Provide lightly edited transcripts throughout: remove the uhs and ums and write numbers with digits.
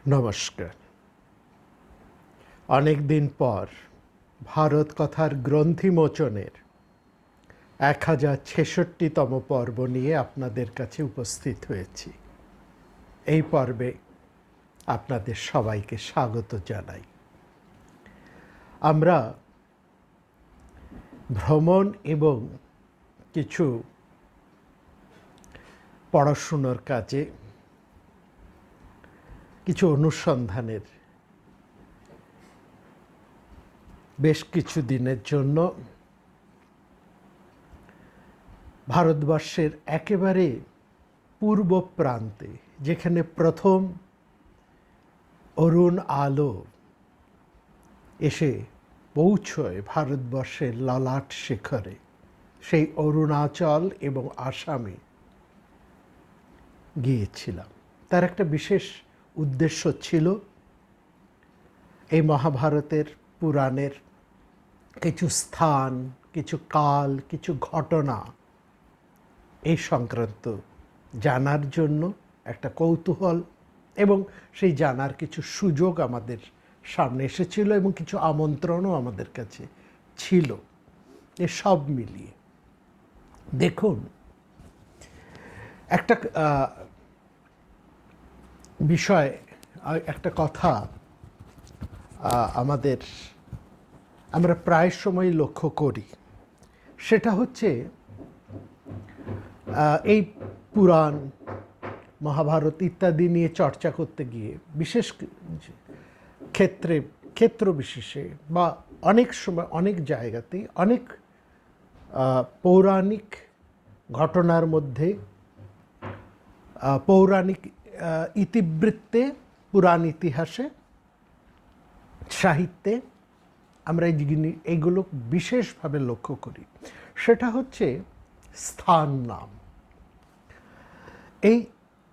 নমস্কার। অনেক দিন পর ভারত কথার গ্রন্থিমোচনের 1066তম পর্ব নিয়ে আপনাদের কাছে উপস্থিত হয়েছি। এই পর্বে আপনাদের সবাইকে স্বাগত জানাই। আমরা ভ্রমণ এবং কিছু পড়াশুনোর কাজে, কিছু অনুসন্ধানের বেশ কিছু দিনের জন্য ভারতবর্ষের একেবারে পূর্ব প্রান্তে, যেখানে প্রথম অরুণ আলো এসে পৌঁছয় ভারতবর্ষের ললাট শিখরে, সেই অরুণাচল এবং আসামে গিয়েছিলাম। তার একটা বিশেষ উদ্দেশ্য ছিল এই মহাভারতের পুরাণের কিছু স্থান, কিছু কাল, কিছু ঘটনা এই সংক্রান্ত জানার জন্য একটা কৌতূহল, এবং সেই জানার কিছু সুযোগ আমাদের সামনে এসেছিল এবং কিছু আমন্ত্রণও আমাদের কাছে ছিল। এ সব মিলিয়ে দেখুন, একটা বিষয়, একটা কথা আমরা প্রায় সময় লক্ষ্য করি। সেটা হচ্ছে এই পুরাণ, মহাভারত ইত্যাদি নিয়ে চর্চা করতে গিয়ে বিশেষ ক্ষেত্র বিশেষে বা অনেক সময় অনেক জায়গাতেই অনেক পৌরাণিক ঘটনার মধ্যে, পৌরাণিক ইতিবৃত্তে, পুরাণ ইতিহাসে, সাহিত্যে আমরা এইগুলো বিশেষভাবে লক্ষ্য করি। সেটা হচ্ছে স্থান নাম। এই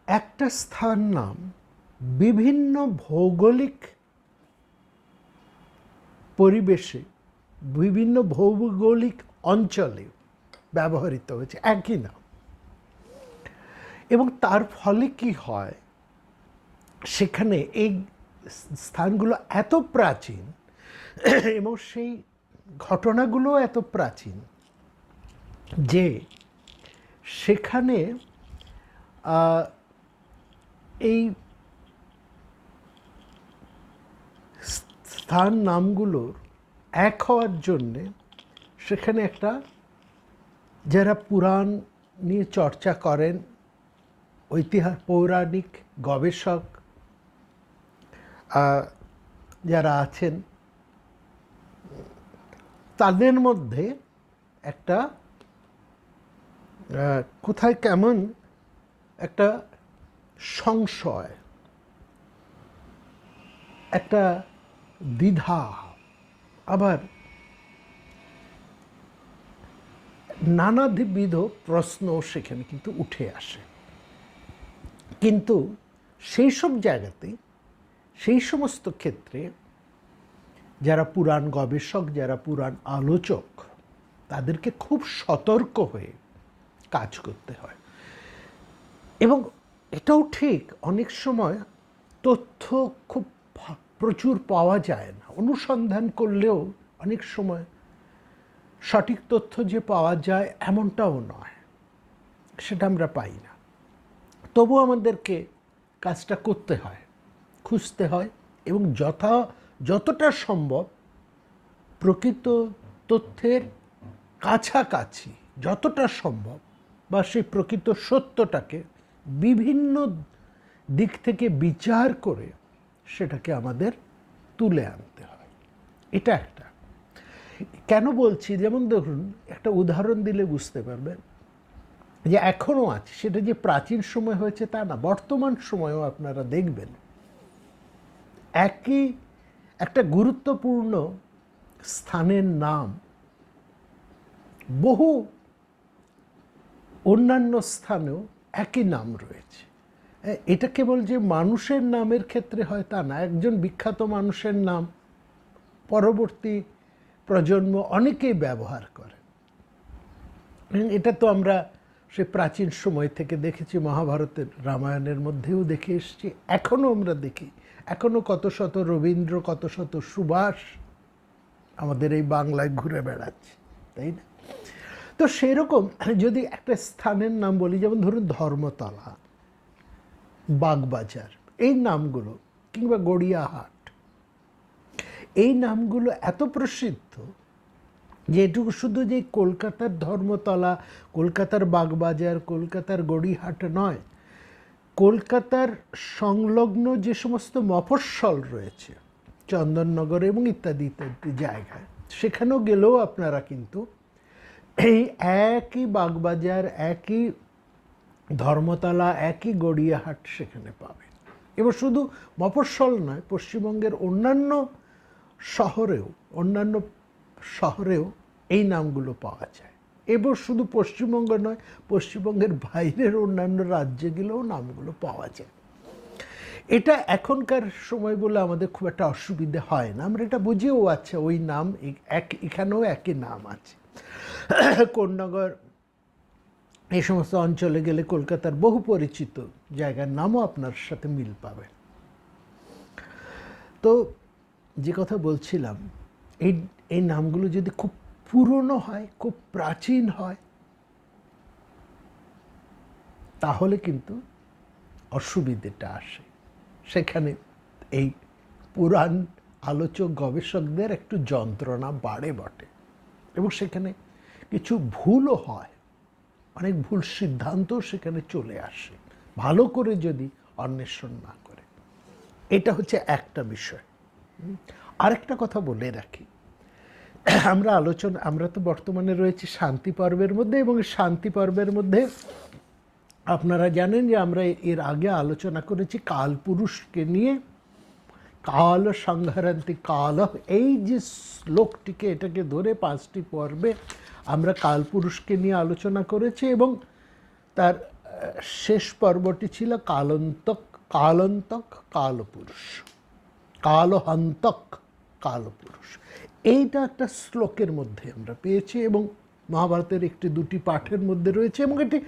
একটা স্থান নাম বিভিন্ন ভৌগোলিক পরিবেশে, বিভিন্ন ভৌগোলিক অঞ্চলে ব্যবহৃত হয়েছে, একই নাম। এবং তার ফলে কি হয়, সেখানে এই স্থানগুলো এত প্রাচীন এবং সেই ঘটনাগুলো এত প্রাচীন যে সেখানে এই স্থান নামগুলোর এক হওয়ার জন্যে সেখানে একটা, যারা পুরাণ নিয়ে চর্চা করেন, পৌরাণিক গবেষক যারা আছেন, তাদের মধ্যে একটা কোথায় কেমন একটা সংশয়, একটা দ্বিধা, আবার নানাবিধ প্রশ্ন সেখানে কিন্তু উঠে আসে। কিন্তু সেই সব জায়গাতে, সেই সমস্ত ক্ষেত্রে যারা পুরাণ গবেষক, যারা পুরাণ আলোচক, তাদেরকে খুব সতর্ক হয়ে কাজ করতে হয়। এবং এটাও ঠিক, অনেক সময় তথ্য খুব প্রচুর পাওয়া যায় না। অনুসন্ধান করলেও অনেক সময় সঠিক তথ্য যে পাওয়া যায় এমনটাও নয়, সেটা আমরা পাই না। তবু আমাদেরকে কাজটা করতে হয়, খুঁজতে হয়, এবং যতটা সম্ভব প্রকৃত তথ্যের কাছাকাছি, যতটা সম্ভব, বা সেই প্রকৃত সত্যটাকে বিভিন্ন দিক থেকে বিচার করে সেটাকে আমাদের তুলে আনতে হয়। এটা একটা। কেন বলছি, যেমন ধরুন, একটা উদাহরণ দিলে বুঝতে পারবেন যে এখনও আছে, সেটা যে প্রাচীন সময় হয়েছে তা না, বর্তমান সময়েও আপনারা দেখবেন একই একটা গুরুত্বপূর্ণ স্থানের নাম বহু অন্যান্য স্থানেও একই নাম রয়েছে। এটা কেবল যে মানুষের নামের ক্ষেত্রে হয় তা না। একজন বিখ্যাত মানুষের নাম পরবর্তী প্রজন্ম অনেকেই ব্যবহার করে। এটা তো আমরা সে প্রাচীন সময় থেকে দেখেছি, মহাভারতের, রামায়ণের মধ্যেও দেখে এসেছি, এখনও আমরা দেখি। এখনো কত শত রবীন্দ্র, কত শত সুভাষ আমাদের এই বাংলায় ঘুরে বেড়াচ্ছে, তাই না? তো সেরকম যদি একটা স্থানের নাম বলি, যেমন ধরুন ধর্মতলা, বাগবাজার, এই নামগুলো, কিংবা গড়িয়াহাট, এই নামগুলো এত প্রসিদ্ধ যে এটুকু শুধু যে কলকাতার ধর্মতলা, কলকাতার বাগবাজার, কলকাতার গড়িয়াহাট নয়, কলকাতার সংলগ্ন যে সমস্ত মফস্বল রয়েছে, চন্দননগর এবং ইত্যাদি ইত্যাদি জায়গায়, সেখানেও গেলেও আপনারা কিন্তু এই একই বাগবাজার, একই ধর্মতলা, একই গড়িয়াহাট সেখানে পাবেন। এবার শুধু মফস্বল নয়, পশ্চিমবঙ্গের অন্যান্য শহরেও এই নামগুলো পাওয়া যায়। এবার শুধু পশ্চিমবঙ্গ নয়, পশ্চিমবঙ্গের বাইরের অন্যান্য রাজ্যগুলোও নামগুলো পাওয়া যায়। এটা এখনকার সময় বলে আমাদের খুব একটা অসুবিধে হয় না, আমরা এটা বুঝিও, আচ্ছা ওই নাম এখানেও একই নাম আছে। কোন্নগর, এই সমস্ত অঞ্চলে গেলে কলকাতার বহু পরিচিত জায়গার নামও আপনার সাথে মিল পাবেন। তো যে কথা বলছিলাম, এই নামগুলো যদি খুব পুরনো হয়, খুব প্রাচীন হয়, তাহলে কিন্তু অসুবিধেটা আসে। সেখানে এই পুরাণ আলোচক গবেষকদের একটু যন্ত্রণা বাড়ে বটে, এবং সেখানে কিছু ভুলও হয়, অনেক ভুল সিদ্ধান্তও সেখানে চলে আসে, ভালো করে যদি অন্বেষণ না করে। এটা হচ্ছে একটা বিষয়। আরেকটা কথা বলে রাখি, আমরা তো বর্তমানে রয়েছি শান্তি পর্বের মধ্যে, এবং শান্তি পর্বের মধ্যে আপনারা জানেন যে আমরা এর আগে আলোচনা করেছি কালপুরুষকে নিয়ে। কাল সংহরন্তি কাল, এই যে শ্লোকটিকে, এটাকে ধরে 5টি পর্বে আমরা কালপুরুষকে নিয়ে আলোচনা করেছি, এবং তার শেষ পর্বটি ছিল কালন্তক কালপুরুষ, কালহন্তক কালপুরুষ। এইটা একটা শ্লোকের মধ্যে আমরা পেয়েছি, এবং মহাভারতের একটি দুটি পাঠের মধ্যে রয়েছে, এবং এটি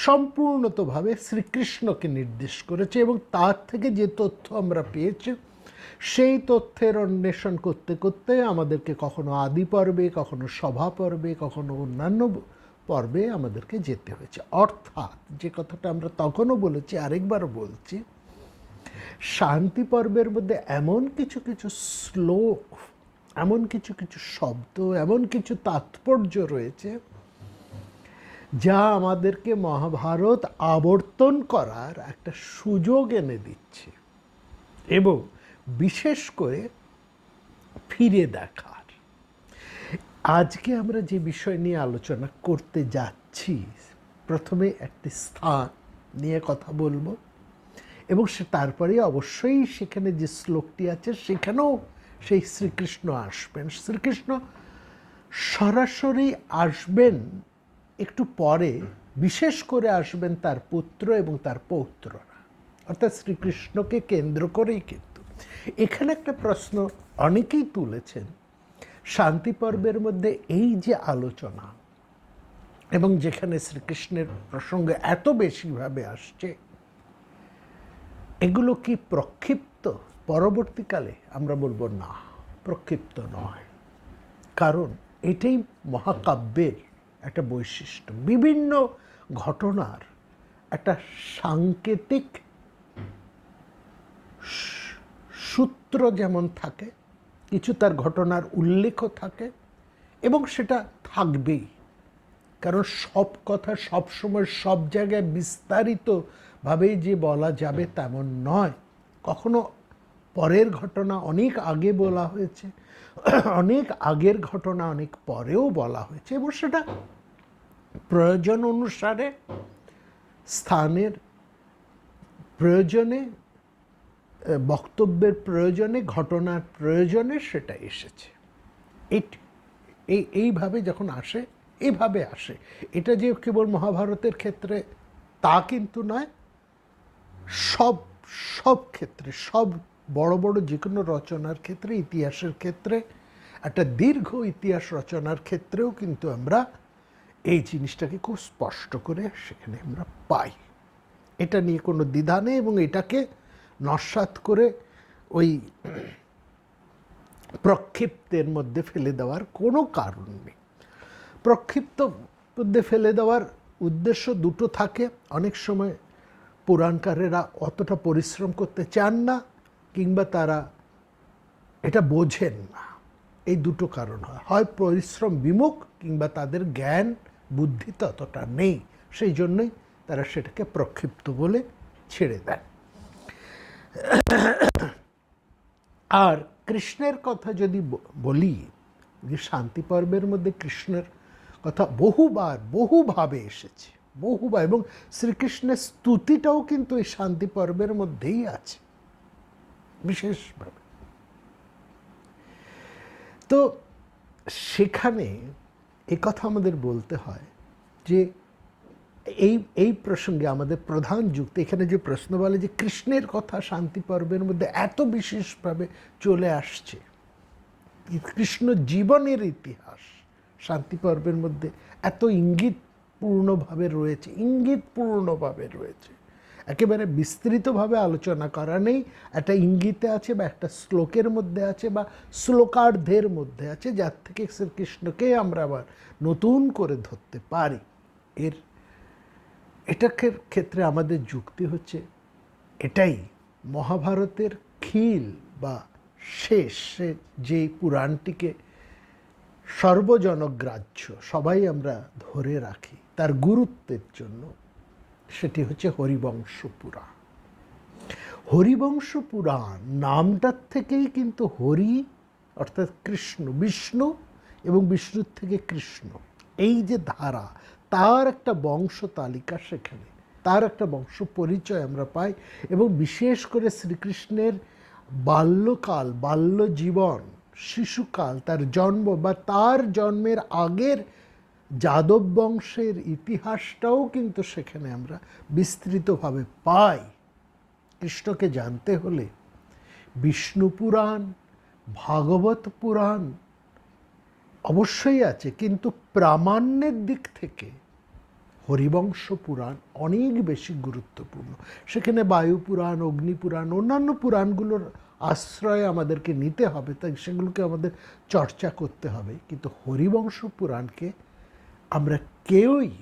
সম্পূর্ণতভাবে শ্রীকৃষ্ণকে নির্দেশ করেছে। এবং তার থেকে যে তথ্য আমরা পেয়েছি, সেই তথ্যের অন্বেষণ করতে করতে আমাদেরকে কখনো আদি পর্বে, কখনো সভা পর্বে, কখনো অন্যান্য পর্বে আমাদেরকে যেতে হয়েছে। অর্থাৎ যে কথাটা আমরা তখনও বলেছি, আরেকবারও বলছি, শান্তি পর্বের মধ্যে এমন কিছু কিছু শ্লোক, এমন কিছু কিছু শব্দ, এমন কিছু তাৎপর্য রয়েছে, যা আমাদেরকে মহাভারত আবর্তন করার একটা সুযোগ এনে দিচ্ছে, এবং বিশেষ করে ফিরে দেখার। আজকে আমরা যে বিষয় নিয়ে আলোচনা করতে যাচ্ছি, প্রথমে একটি স্থান নিয়ে কথা বলবো, এবং তারপরে অবশ্যই সেখানে যে শ্লোকটি আছে সেখানেও সেই শ্রীকৃষ্ণ আসবেন। শ্রীকৃষ্ণ সরাসরি আসবেন একটু পরে, বিশেষ করে আসবেন তার পুত্র এবং তার পৌত্ররা, অর্থাৎ শ্রীকৃষ্ণকে কেন্দ্র করেই। কিন্তু এখানে একটা প্রশ্ন অনেকেই তুলেছেন, শান্তি পর্বের মধ্যে এই যে আলোচনা, এবং যেখানে শ্রীকৃষ্ণের প্রসঙ্গ এত বেশিভাবে আসছে, এগুলো কি প্রক্ষিপ্ত? পরবর্তীকালে আমরা বলবো না, প্রক্ষিপ্ত নয়। কারণ এটাই মহাকাব্যের একটা বৈশিষ্ট্য। বিভিন্ন ঘটনার একটা সাংকেতিক সূত্র যেমন থাকে, কিছু তার ঘটনার উল্লেখও থাকে, এবং সেটা থাকবেই। কারণ সব কথা সবসময় সব জায়গায় বিস্তারিতভাবেই যে বলা যাবে তেমন নয়। কখনো পরের ঘটনা অনেক আগে বলা হয়েছে, অনেক আগের ঘটনা অনেক পরেও বলা হয়েছে, এবং সেটা প্রয়োজন অনুসারে, স্থানের প্রয়োজনে, বক্তব্যের প্রয়োজনে, ঘটনার প্রয়োজনে সেটা এসেছে। এইভাবে যখন আসে, এইভাবে আসে। এটা যে কেবল মহাভারতের ক্ষেত্রে তা কিন্তু নয়, সব ক্ষেত্রে, সব বড় বড় যে কোনো রচনার ক্ষেত্রে, ইতিহাসের ক্ষেত্রে, একটা দীর্ঘ ইতিহাস রচনার ক্ষেত্রেও কিন্তু আমরা এই জিনিসটাকে খুব স্পষ্ট করে সেখানে আমরা পাই। এটা নিয়ে কোনো দ্বিধা নেই, এবং এটাকে নস্যাৎ করে ওই প্রক্ষিপ্তের মধ্যে ফেলে দেওয়ার কোনো কারণ নেই। প্রক্ষিপ্ত মধ্যে ফেলে দেওয়ার উদ্দেশ্য দুটো থাকে। অনেক সময় পুরাণকারেরা অতটা পরিশ্রম করতে চান না, কিংবা তারা এটা বোঝেন না। এই দুটো কারণ হয়, হয় পরিশ্রম বিমুখ, কিংবা তাদের জ্ঞান বুদ্ধি ততটা নেই, সেই জন্যই তারা সেটাকে প্রক্ষিপ্ত বলে ছেড়ে দেন। আর কৃষ্ণের কথা যদি বলি, যে শান্তি পর্বের মধ্যে কৃষ্ণের কথা বহুভাবে এসেছে, বহুবার, এবং শ্রীকৃষ্ণের স্তুতিটাও কিন্তু এই শান্তি পর্বের মধ্যেই আছে বিশেষভাবে। তো সেখানে কথা আমাদের বলতে হয় যে এই প্রসঙ্গে আমাদের প্রধান যুক্তি, এখানে যে প্রশ্ন বলে যে কৃষ্ণের কথা শান্তি পর্বের মধ্যে এত বিশেষভাবে চলে আসছে, কৃষ্ণ জীবনের ইতিহাস শান্তি পর্বের মধ্যে এত ইঙ্গিতপূর্ণভাবে রয়েছে, একেবারে বিস্তৃতভাবে আলোচনা করা নেই, একটা ইঙ্গিতে আছে বা একটা শ্লোকের মধ্যে আছে বা শ্লোকার্ধের মধ্যে আছে, যার থেকে শ্রীকৃষ্ণকে আমরা আবার নতুন করে ধরতে পারি। এটার ক্ষেত্রে আমাদের যুক্তি হচ্ছে এটাই, মহাভারতের খিল বা শেষে যে পুরাণটিকে সর্বজনগ্রাহ্য সবাই আমরা ধরে রাখি তার গুরুত্বের জন্য, সেটি হচ্ছে হরিবংশ পুরাণ। হরিবংশ পুরাণ নামটার থেকেই কিন্তু হরি অর্থাৎ কৃষ্ণ, বিষ্ণু এবং বিষ্ণুর থেকে কৃষ্ণ, এই যে ধারা, তার একটা বংশ তালিকা সেখানে, তার একটা বংশ পরিচয় আমরা পাই। এবং বিশেষ করে শ্রীকৃষ্ণের বাল্যকাল, বাল্যজীবন, শিশুকাল, তার জন্ম বা তার জন্মের আগের যাদব বংশের ইতিহাসটাও কিন্তু সেখানে আমরা বিস্তৃতভাবে পাই। কৃষ্ণকে জানতে হলে বিষ্ণু পুরাণ, ভাগবত পুরাণ অবশ্যই আছে, কিন্তু প্রামাণ্যের দিক থেকে হরিবংশ পুরাণ অনেক বেশি গুরুত্বপূর্ণ। সেখানে বায়ু পুরাণ, অগ্নি পুরাণ, অন্যান্য পুরাণগুলোর আশ্রয় আমাদেরকে নিতে হবে, তাই সেগুলোকে আমাদের চর্চা করতে হবে, কিন্তু হরিবংশ পুরাণকে আমরা কেউই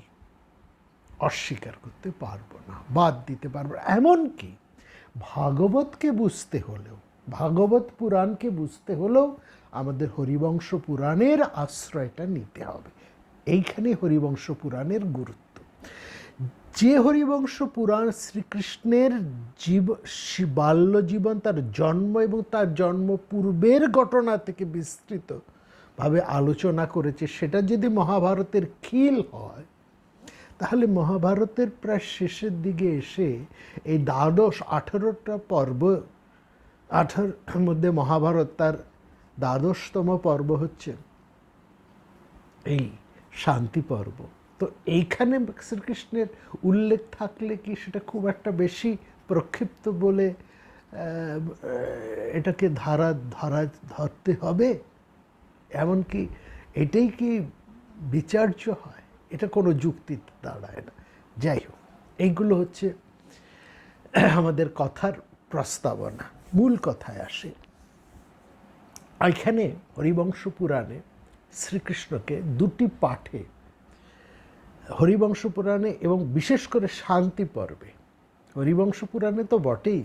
অস্বীকার করতে পারবো না, বাদ দিতে পারবো না। এমনকি ভাগবতকে বুঝতে হলেও, ভাগবত পুরাণকে বুঝতে হলেও আমাদের হরিবংশ পুরাণের আশ্রয়টা নিতে হবে। এইখানে হরিবংশ পুরাণের গুরুত্ব। যে হরিবংশ পুরাণ শ্রীকৃষ্ণের বাল্য জীবন, তার জন্ম এবং তার জন্ম পূর্বের ঘটনা থেকে বিস্তৃতভাবে আলোচনা করেছে, সেটা যদি মহাভারতের খিল হয়, তাহলে মহাভারতের প্রায় শেষের দিকে এসে এই 18টা পর্ব, 18 মধ্যে মহাভারত তার 12তম পর্ব হচ্ছে এই শান্তি পর্ব। তো এইখানে শ্রীকৃষ্ণের উল্লেখ থাকলে কি সেটা খুব একটা বেশি প্রক্ষিপ্ত বলে এটাকে ধরতে হবে? এমনকি এটাই কি বিচার্য হয়? এটা কোনো যুক্তি দাঁড়ায় না। যাই হোক, এইগুলো হচ্ছে আমাদের কথার প্রস্তাবনা। মূল কথায় আসে, এখানে হরিবংশ পুরাণে শ্রীকৃষ্ণকে দুটি পাঠে, হরিবংশ পুরাণে এবং বিশেষ করে শান্তি পর্বে, হরিবংশ পুরাণে তো বটেই,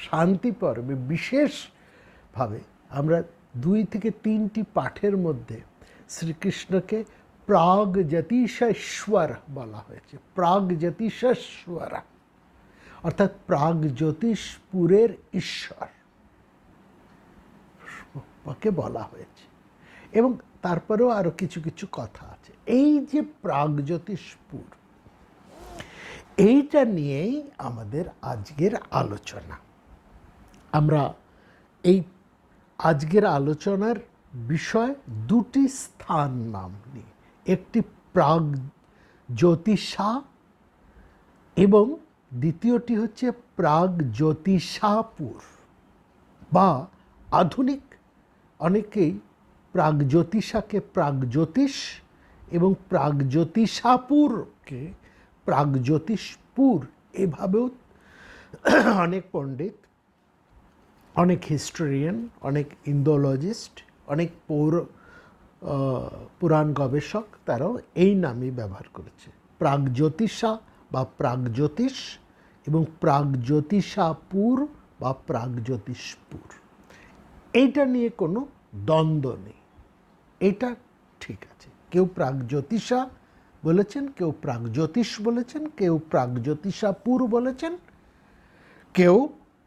শান্তি পর্বে বিশেষভাবে আমরা 2 থেকে 3টি পাঠের মধ্যে শ্রীকৃষ্ণকে প্রাগজ্যোতিষেশ্বর বলা হয়েছে। প্রাগজ্যোতিষেশ্বর অর্থাৎ প্রাগজ্যোতিষপুরের ঈশ্বর কে বলা হয়েছে। এবং তারপরেও আরো কিছু কিছু কথা আছে। এই যে প্রাগজ্যোতিষপুর, এইটা নিয়েই আমাদের আজকের আলোচনা। আমরা এই আজকের আলোচনার বিষয় 2টি স্থান নাম নিয়ে, একটি প্রাগজ্যোতিষা এবং দ্বিতীয়টি হচ্ছে প্রাগজ্যোতিষাপুর, বা আধুনিক অনেকেই প্রাগজ্যোতিষাকে প্রাগজ্যোতিষ এবং প্রাগজ্যোতিষাপুরকে প্রাগজ্যোতিষপুর, এভাবেও অনেক পণ্ডিত অনেক হিস্টোরিয়ান, অনেক ইন্দোলজিস্ট, অনেক পুরাণ গবেষক তারাও এই নামই ব্যবহার করেছে। প্রাগজ্যোতিষা বা প্রাগজ্যোতিষ এবং প্রাগজ্যোতিষাপুর বা প্রাগজ্যোতিষপুর, এইটা নিয়ে কোনো দ্বন্দ্ব নেই, এটা ঠিক আছে। কেউ প্রাগজ্যোতিষা বলেছেন, কেউ প্রাগজ্যোতিষ বলেছেন, কেউ প্রাগজ্যোতিষাপুর বলেছেন, কেউ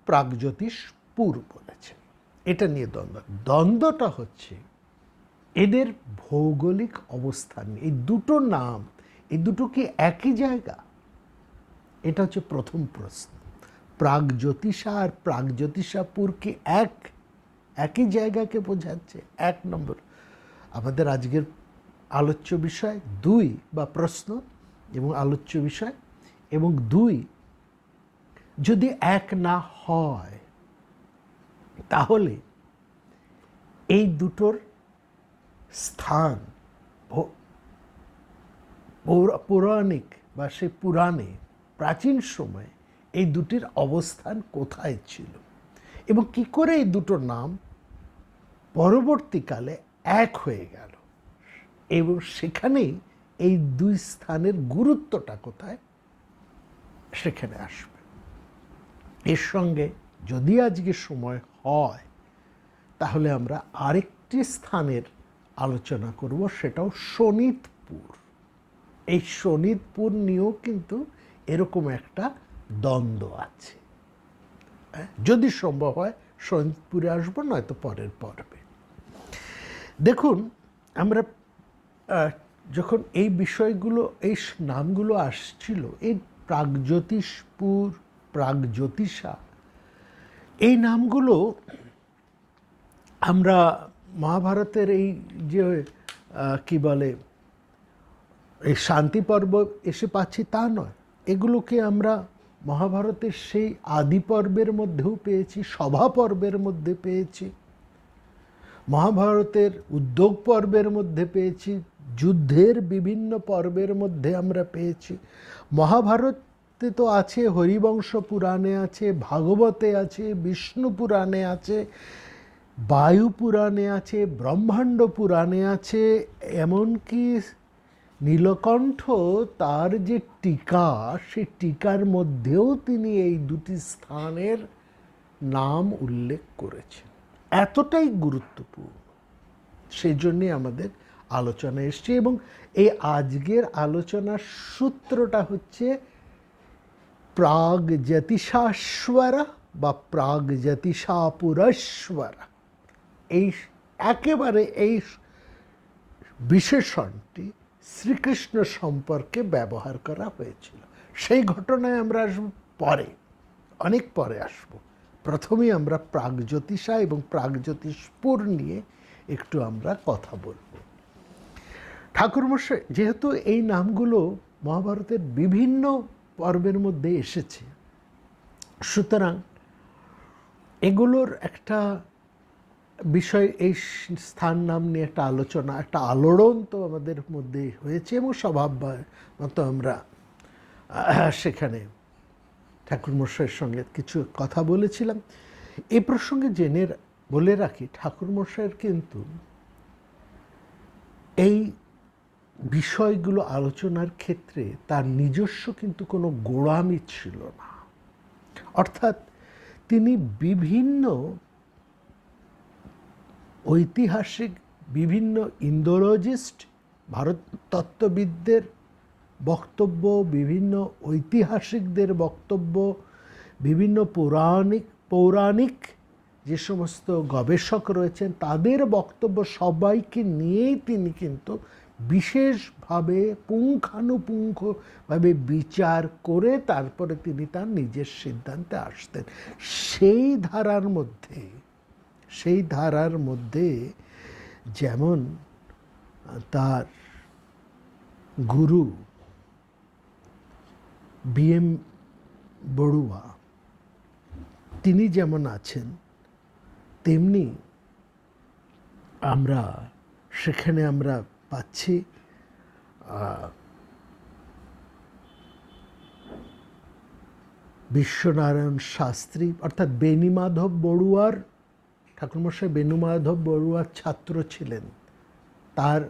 প্রাগজ্যোতিষপুর বলেছেন। এটা নিয়ে দ্বন্দ্বটা হচ্ছে এদের ভৌগোলিক অবস্থান। এই দুটো নাম, এই দুটো কি একই জায়গা? এটা হচ্ছে প্রথম প্রশ্ন। প্রাগজ্যোতিষা আর প্রাগজ্যোতিষাপুর কি একই জায়গাকে বোঝাচ্ছে? এক নম্বর আমাদের আজকের আলোচ্য বিষয়। দুই বা প্রশ্ন এবং আলোচ্য বিষয়, এবং দুই, যদি এক না হয় তাহলে এই দুটোর স্থান পৌরাণিক বা সে পুরাণে প্রাচীন সময়ে এই দুটির অবস্থান কোথায় ছিল এবং কি করে এই দুটো নাম পরবর্তীকালে এক হয়ে গেল, এবং সেখানেই এই দুই স্থানের গুরুত্বটা কোথায় সেখানে আসবে। এর সঙ্গে যদি আজকে সময় হয় তাহলে আমরা আরেকটি স্থানের আলোচনা করব, সেটাও শোণিতপুর। এই শোণিতপুর নিয়েও কিন্তু এরকম একটা দ্বন্দ্ব আছে। যদি সম্ভব হয় শোণিতপুরে আসবো, নয়তো পরের পর্বে। দেখুন, আমরা যখন এই বিষয়গুলো, এই নামগুলো আসছিল, এই প্রাগজ্যোতিষপুর, প্রাগজ্যোতিষা, এই নামগুলো আমরা মহাভারতের এই যে কি বলে এই শান্তি পর্ব এসে পাচ্ছি তা নয়। এগুলোকে আমরা মহাভারতের সেই আদি পর্বের মধ্যেও পেয়েছি, সভা পর্বের মধ্যে পেয়েছি, মহাভারতের উদ্যোগ পর্বের মধ্যে পেয়েছি, যুদ্ধের বিভিন্ন পর্বের মধ্যে আমরা পেয়েছি। মহাভারতে তো আছে, হরিবংশ পুরাণে আছে, ভাগবতে আছে, বিষ্ণু পুরাণে আছে, বায়ু পুরাণে আছে, ব্রহ্মাণ্ড পুরাণে আছে, এমনকি নীলকণ্ঠ তার যে টিকা, সেই টিকার মধ্যেও তিনি এই দুটি স্থানের নাম উল্লেখ করেছেন। এতটাই গুরুত্বপূর্ণ, সেই জন্যে আমাদের আলোচনা এসছে। এবং এই আজকের আলোচনার সূত্রটা হচ্ছে প্রাগজ্যোতিষাশ্বরা বা প্রাগজ্যোতিষাপুরেশ্বরা। এই একেবারে এই বিশেষণটি শ্রীকৃষ্ণ সম্পর্কে ব্যবহার করা হয়েছিল। সেই ঘটনায় আমরা আসব পরে, অনেক পরে আসব। প্রথমেই আমরা প্রাগজ্যোতিষা এবং প্রাগজ্যোতিষপুর নিয়ে একটু আমরা কথা বলব। ঠাকুরমশাই, যেহেতু এই নামগুলো মহাভারতের বিভিন্ন পর্বের মধ্যে এসেছে, সুতরাং এগুলোর একটা বিষয়, এই স্থান নাম নিয়ে একটা আলোচনা, একটা আলোড়ন তো আমাদের মধ্যে হয়েছে, এবং স্বভাব মতো আমরা সেখানে ঠাকুরমশাইয়ের সঙ্গে কিছু কথা বলেছিলাম। এই প্রসঙ্গে বলে রাখি, ঠাকুরমশাইয়ের কিন্তু এই বিষয়গুলো আলোচনার ক্ষেত্রে তার নিজস্ব কিন্তু কোনো গোড়ামি ছিল না। অর্থাৎ তিনি বিভিন্ন ঐতিহাসিক, বিভিন্ন ইন্দোলজিস্ট, ভারততত্ত্ববিদদের বক্তব্য, বিভিন্ন ঐতিহাসিকদের বক্তব্য, বিভিন্ন পৌরাণিক যে সমস্ত গবেষক রয়েছেন তাদের বক্তব্য, সবাইকে নিয়েই তিনি কিন্তু বিশেষভাবে পুঙ্খানুপুঙ্খভাবে বিচার করে তারপরে তিনি তার নিজের সিদ্ধান্তে আসতেন। সেই ধারার মধ্যে যেমন তার গুরু BM বড়ুয়া, তিনি যেমন আছেন, তেমনি আমরা সেখানে আমরা পাচ্ছি বিশ্বনারায়ণ শাস্ত্রী অর্থাৎ বেণীমাধব বড়ুয়ার, ঠাকুরমশাই বেণীমাধব বড়ুয়ার ছাত্র ছিলেন। তার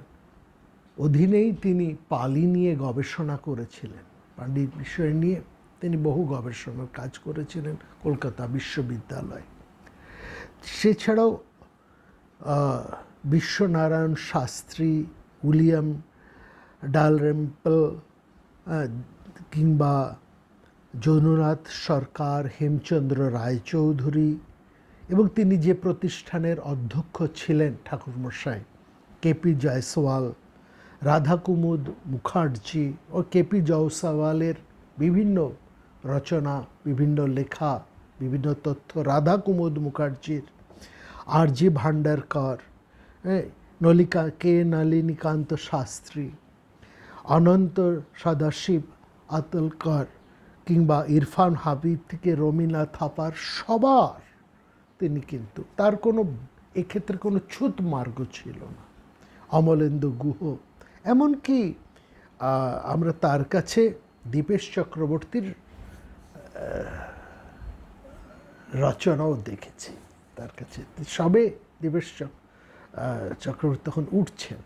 অধীনেই তিনি পালি নিয়ে গবেষণা করেছিলেন। পালি বিষয় নিয়ে তিনি বহু গবেষণার কাজ করেছিলেন কলকাতা বিশ্ববিদ্যালয়। সেছাড়াও বিশ্বনারায়ণ শাস্ত্রী, উইলিয়াম ডালরেম্পল কিংবা যৌননাথ সরকার, হেমচন্দ্র রায়চৌধুরী এবং তিনি যে প্রতিষ্ঠানের অধ্যক্ষ ছিলেন ঠাকুরমশাই, কেপি জয়সওয়াল, রাধাকুমুদ মুখার্জি ও কেপি জয়সওয়ালের বিভিন্ন রচনা, বিভিন্ন লেখা, বিভিন্ন তথ্য, রাধাকুমুদ মুখার্জির, আর জি ভান্ডারকর, নলিনীকান্ত শাস্ত্রী, অনন্ত সদাশিব আতলকর কিংবা ইরফান হাবিব থেকে রমিলা থাপার সবার তিনি কিন্তু, তার কোনো এক্ষেত্রে কোনো ছুত মার্গ ছিল না। অমলেন্দু গুহ, এমনকি আমরা তার কাছে দীপেশ চক্রবর্তীর রচনাও দেখেছি তার কাছে। সবে দীপেশ চক্রবর্তী তখন উঠছেন,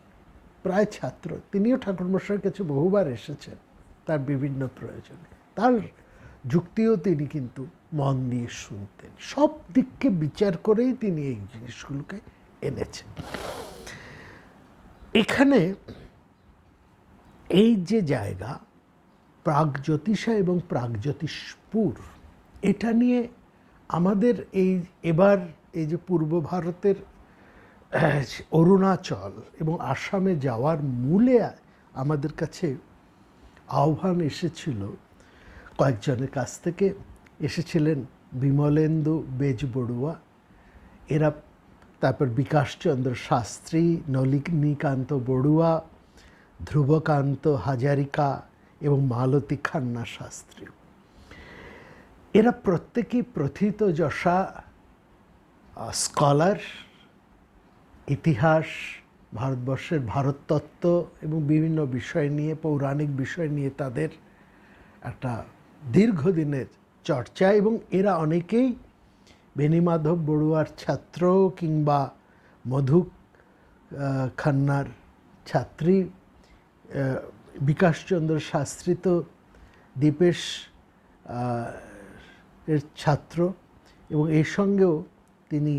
প্রায় ছাত্র, তিনিও ঠাকুরমশাইয়ের কাছে বহুবার এসেছেন তার বিভিন্ন প্রয়োজনে। তার যুক্তিও তিনি কিন্তু মন দিয়ে শুনতেন। সব দিককে বিচার করেই তিনি এই জিনিসগুলোকে এনেছেন। এখানে এই যে জায়গা প্রাগজ্যোতিষা এবং প্রাগজ্যোতিষপুর, এটা নিয়ে আমাদের এবার এই যে পূর্ব ভারতের অরুণাচল এবং আসামে যাওয়ার মূলে আমাদের কাছে আহ্বান এসেছিল কয়েকজনের কাছ থেকে। এসেছিলেন বিমলেন্দু বেজবড়ুয়া, এরা, তারপর বিকাশচন্দ্র শাস্ত্রী, নলিনীকান্ত বড়ুয়া, ধ্রুবকান্ত হাজারিকা এবং মালতী খান্না শাস্ত্রী। এরা প্রত্যেকেই প্রথিতযশা স্কলার, ইতিহাস, ভারতবর্ষের ভারততত্ত্ব এবং বিভিন্ন বিষয় নিয়ে, পৌরাণিক বিষয় নিয়ে তাদের একটা দীর্ঘদিনের চর্চা, এবং এরা অনেকেই বেণীমাধব বড়ুয়ার ছাত্র কিংবা মধু খান্নার ছাত্রী। বিকাশচন্দ্র শাস্ত্রী তো দীপেশ এর ছাত্র, এবং এর সঙ্গেও তিনি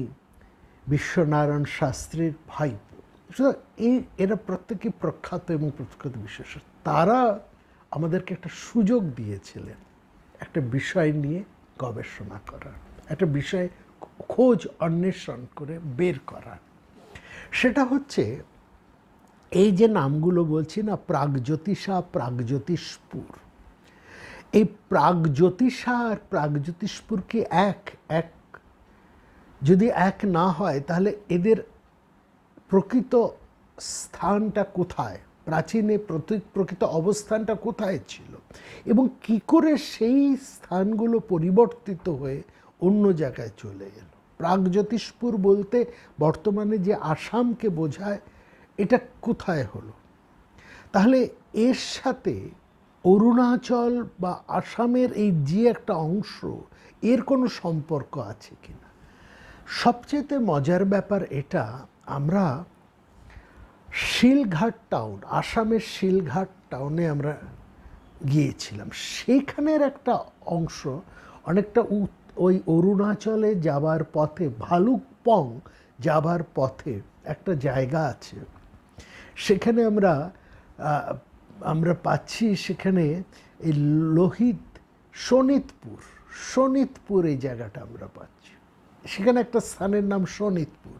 বিশ্বনারায়ণ শাস্ত্রীর ভাইপো। সুতরাং এরা প্রত্যেকেই প্রখ্যাত এবং প্রখ্যাত বিশেষজ্ঞ। তারা আমাদেরকে একটা সুযোগ দিয়েছিলেন একটা বিষয় নিয়ে গবেষণা করার, একটা বিষয় খোঁজ অন্বেষণ করে বের করার। সেটা হচ্ছে এই যে নামগুলো বলছি না, প্রাগজ্যোতিষা, প্রাগজ্যোতিষপুর, এই প্রাগজ্যোতিষা আর প্রাগজ্যোতিষপুর কি এক? যদি এক না হয় তাহলে এদের প্রকৃত স্থানটা কোথায়, প্রাচীনে প্রকৃত অবস্থানটা কোথায় ছিল, এবং কি করে সেই স্থানগুলো পরিবর্তিত হয়ে অন্য জায়গায় চলে এলো। প্রাগজ্যোতিষপুর বলতে বর্তমানে যে আসামকে বোঝায়, এটা কোথায় হলো? তাহলে এর সাথে অরুণাচল বা আসামের এই যে একটা অংশ, এর কোনো সম্পর্ক আছে কিনা? সবচেয়ে মজার ব্যাপার এটা, আমরা শিলঘাট টাউন, আসামের শিলঘাট টাউনে আমরা গিয়েছিলাম। সেইখানের একটা অংশ অনেকটা ওই অরুণাচলে যাবার পথে, ভালুকপং যাবার পথে একটা জায়গা আছে, সেখানে আমরা পাচ্ছি, সেখানে এই লোহিত শোণিতপুর এই জায়গাটা আমরা পাচ্ছি। সেখানে একটা স্থানের নাম শোণিতপুর,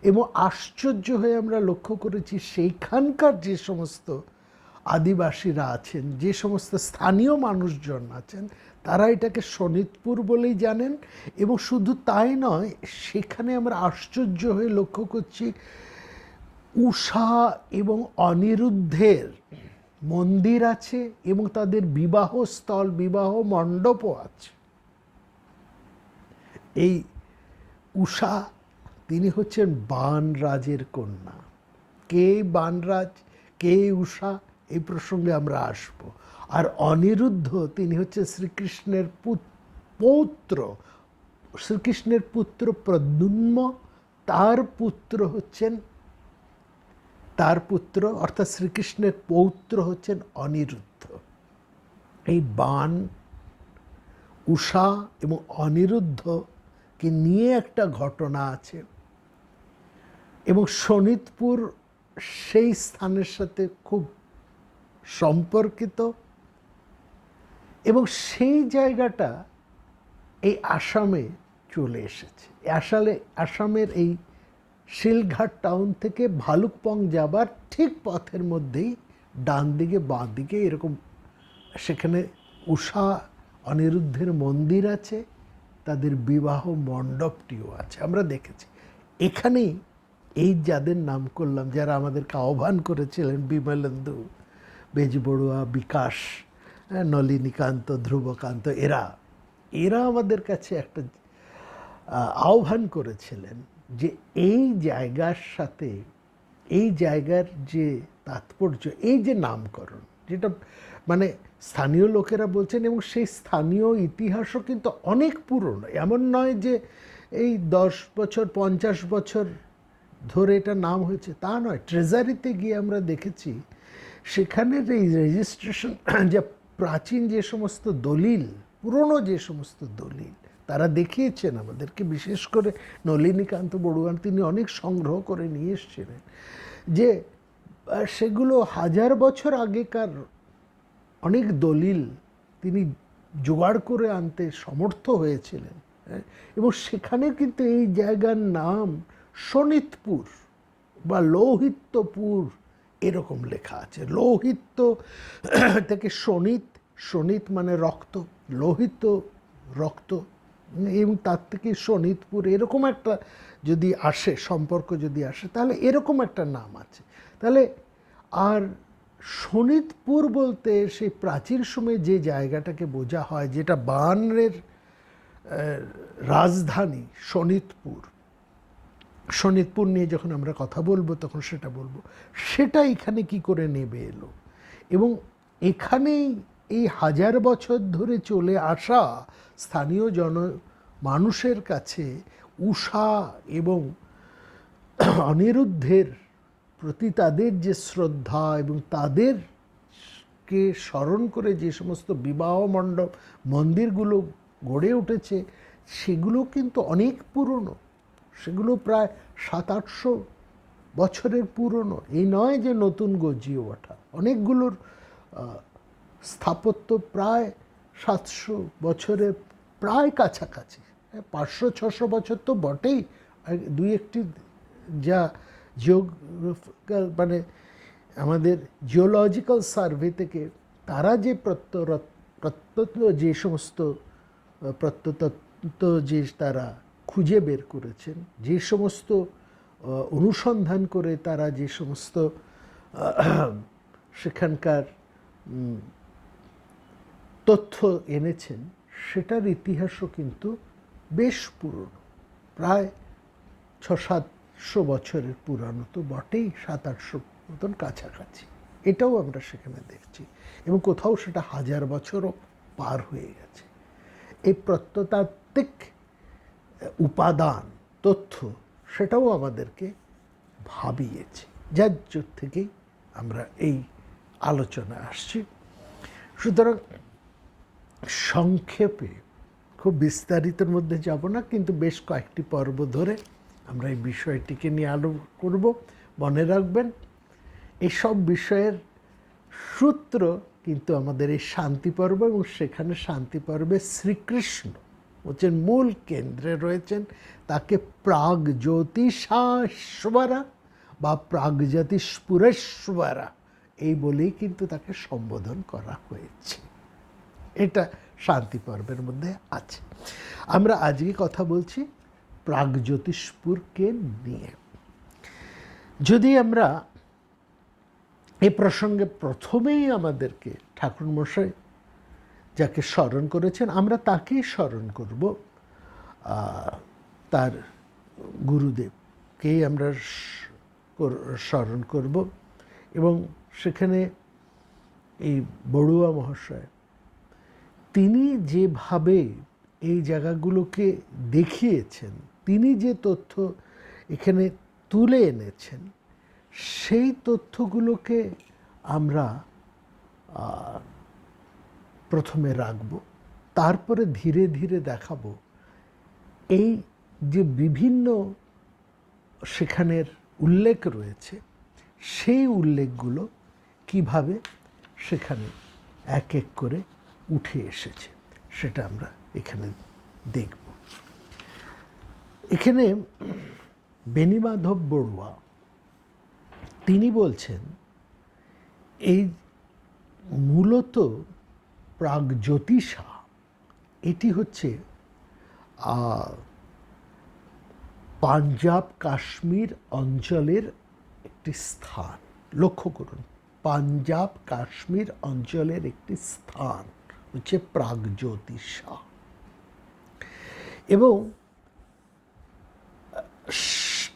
এবং আশ্চর্য হয়ে আমরা লক্ষ্য করেছি সেইখানকার যে সমস্ত আদিবাসীরা আছেন, যে সমস্ত স্থানীয় মানুষজন আছেন, তারা এটাকে শোণিতপুর বলেই জানেন। এবং শুধু তাই নয়, সেখানে আমরা আশ্চর্য হয়ে লক্ষ্য করছি উষা এবং অনিরুদ্ধের মন্দির আছে, এবং তাদের বিবাহস্থল, বিবাহ মণ্ডপও আছে। এই উষা, তিনি হচ্ছেন বানরাজের কন্যা। কে বানরাজ, কে উষা, এই প্রসঙ্গে আমরা আসব। আর অনিরুদ্ধ, তিনি হচ্ছে শ্রীকৃষ্ণের পৌত্র, শ্রীকৃষ্ণের পুত্র প্রদ্যুম্ন, তার পুত্র অর্থাৎ শ্রীকৃষ্ণের পৌত্র হচ্ছেন অনিরুদ্ধ। এই বাণ, উষা এবং অনিরুদ্ধকে নিয়ে একটা ঘটনা আছে, এবং শোণিতপুর সেই স্থানের সাথে খুব সম্পর্কিত, এবং সেই জায়গাটা এই আসামে চলে এসেছে। আসামের এই শিলঘাট টাউন থেকে ভালুকপং যাবার ঠিক পথের মধ্যেই ডান দিকে বাঁ দিকে এরকম সেখানে উষা অনিরুদ্ধের মন্দির আছে, তাদের বিবাহ মণ্ডপটিও আছে, আমরা দেখেছি। এখানেই এই যাদের নাম করলাম, যারা আমাদেরকে আহ্বান করেছিলেন, বিমলেন্দু, বেজবড়ুয়া, বিকাশ, নলিনীকান্ত, ধ্রুবকান্ত, এরা আমাদের কাছে একটা আহ্বান করেছিলেন যে এই জায়গার সাথে, এই জায়গার যে তাৎপর্য, এই যে নামকরণ, যেটা মানে স্থানীয় লোকেরা বলছেন, এবং সেই স্থানীয় ইতিহাসও কিন্তু অনেক পুরনো। এমন নয় যে এই 10 বছর 50 বছর ধরে এটা নাম হয়েছে, তা নয়। ট্রেজারিতে গিয়ে আমরা দেখেছি সেখানের এই রেজিস্ট্রেশন, যা প্রাচীন যে সমস্ত দলিল, পুরনো যে সমস্ত দলিল তারা দেখিয়েছেন আমাদেরকে, বিশেষ করে নলিনীকান্ত বড়ুয়া, তিনি অনেক সংগ্রহ করে নিয়ে এসেছিলেন, যে সেগুলো 1000 বছর আগেকার অনেক দলিল তিনি জোগাড় করে আনতে সমর্থ হয়েছিলেন। এবং সেখানে কিন্তু এই জায়গার নাম শোণিতপুর বা লৌহিত্যপুর এরকম লেখা আছে। লৌহিত্য থেকে শোণিত মানে রক্ত, লোহিত রক্ত, এবং তার থেকে শোণিতপুর এরকম একটা যদি আসে, সম্পর্ক যদি আসে, তাহলে এরকম একটা নাম আছে। তাহলে আর শোণিতপুর বলতে সেই প্রাচীন সময়ে যে জায়গাটাকে বোঝা হয়, যেটা বাণের রাজধানী শোণিতপুর নিয়ে যখন আমরা কথা বলবো তখন সেটা বলবো, সেটা এখানে কি করে নেবে এলো। এবং এখানেই এই 1000 বছর ধরে চলে আসা স্থানীয় মানুষের কাছে উষা এবং অনিরুদ্ধের প্রতি তাদের যে শ্রদ্ধা, এবং তাদেরকে স্মরণ করে যে সমস্ত বিবাহ মণ্ডপ মন্দিরগুলো গড়ে উঠেছে, সেগুলো কিন্তু অনেক পুরনো। সেগুলো প্রায় 700-800 বছরের পুরনো। এই নয় যে নতুন গজিয়ে ওঠা। অনেকগুলোর স্থাপত্য প্রায় 700 বছরের প্রায় কাছাকাছি, 500-600 বছর তো বটেই। দুই একটি যা জিওগ্রাফিক্যাল মানে আমাদের জিওলজিক্যাল সার্ভে থেকে তারা যে যে সমস্ত প্রত্নতত্ত্ব যে তারা খুঁজে বের করেছেন, যে সমস্ত অনুসন্ধান করে তারা যে সমস্ত সেখানকার তথ্য এনেছেন, সেটার ইতিহাসও কিন্তু বেশ পুরনো, প্রায় 600-700 বছরের পুরানো তো বটেই, 700-800 মতন কাছাকাছি। এটাও আমরা সেখানে দেখছি, এবং কোথাও সেটা 1000 বছরও পার হয়ে গেছে। এই প্রত্নতাত্ত্বিক উপাদান, তথ্য, সেটাও আমাদেরকে ভাবিয়েছে, যার জোর থেকেই আমরা এই আলোচনা আসছি। সুতরাং সংক্ষেপে, খুব বিস্তারিতের মধ্যে যাব না, কিন্তু বেশ কয়েকটি পর্ব ধরে আমরা এই বিষয়টিকে নিয়ে আলোচনা করব। মনে রাখবেন, এইসব বিষয়ের সূত্র কিন্তু আমাদের এই শান্তি পর্ব, এবং সেখানে শান্তি পর্বে শ্রীকৃষ্ণ হচ্ছেন মূল কেন্দ্রে রয়েছেন। তাকে প্রাগজ্যোতিষাশ্বরা বা প্রাগজ্যোতিষ্পুরেশ্বরা এই বলেই কিন্তু তাকে সম্বোধন করা হয়েছে। এটা শান্তি পর্বের মধ্যে আছে। আমরা আজকে কথা বলছি প্রাগজ্যোতিষপুরকে নিয়ে। যদি আমরা এই প্রসঙ্গে প্রথমেই আমাদেরকে ঠাকুরমশাই যাকে স্মরণ করেছেন, আমরা তাকেই স্মরণ করব, তার গুরুদেবকেই আমরা স্মরণ করব। এবং সেখানে এই বড়ুয়া মহাশয় তিনি যেভাবে এই জায়গাগুলোকে দেখিয়েছেন, তিনি যে তথ্য এখানে তুলে এনেছেন, সেই তথ্যগুলোকে আমরা প্রথমে রাখব, তারপরে ধীরে ধীরে দেখাবো এই যে বিভিন্ন সেখানের উল্লেখ রয়েছে, সেই উল্লেখগুলো কিভাবে সেখানে এক এক করে উঠে এসেছে, সেটা আমরা এখানে দেখব। এখানে বেণীমাধব বড়ুয়া তিনি বলছেন এই মূলত প্রাগজ্যোতিষা এটি হচ্ছে পাঞ্জাব কাশ্মীর অঞ্চলের একটি স্থান। লক্ষ্য করুন, পাঞ্জাব কাশ্মীর অঞ্চলের একটি স্থান হচ্ছে প্রাগজ্যোতিষা, এবং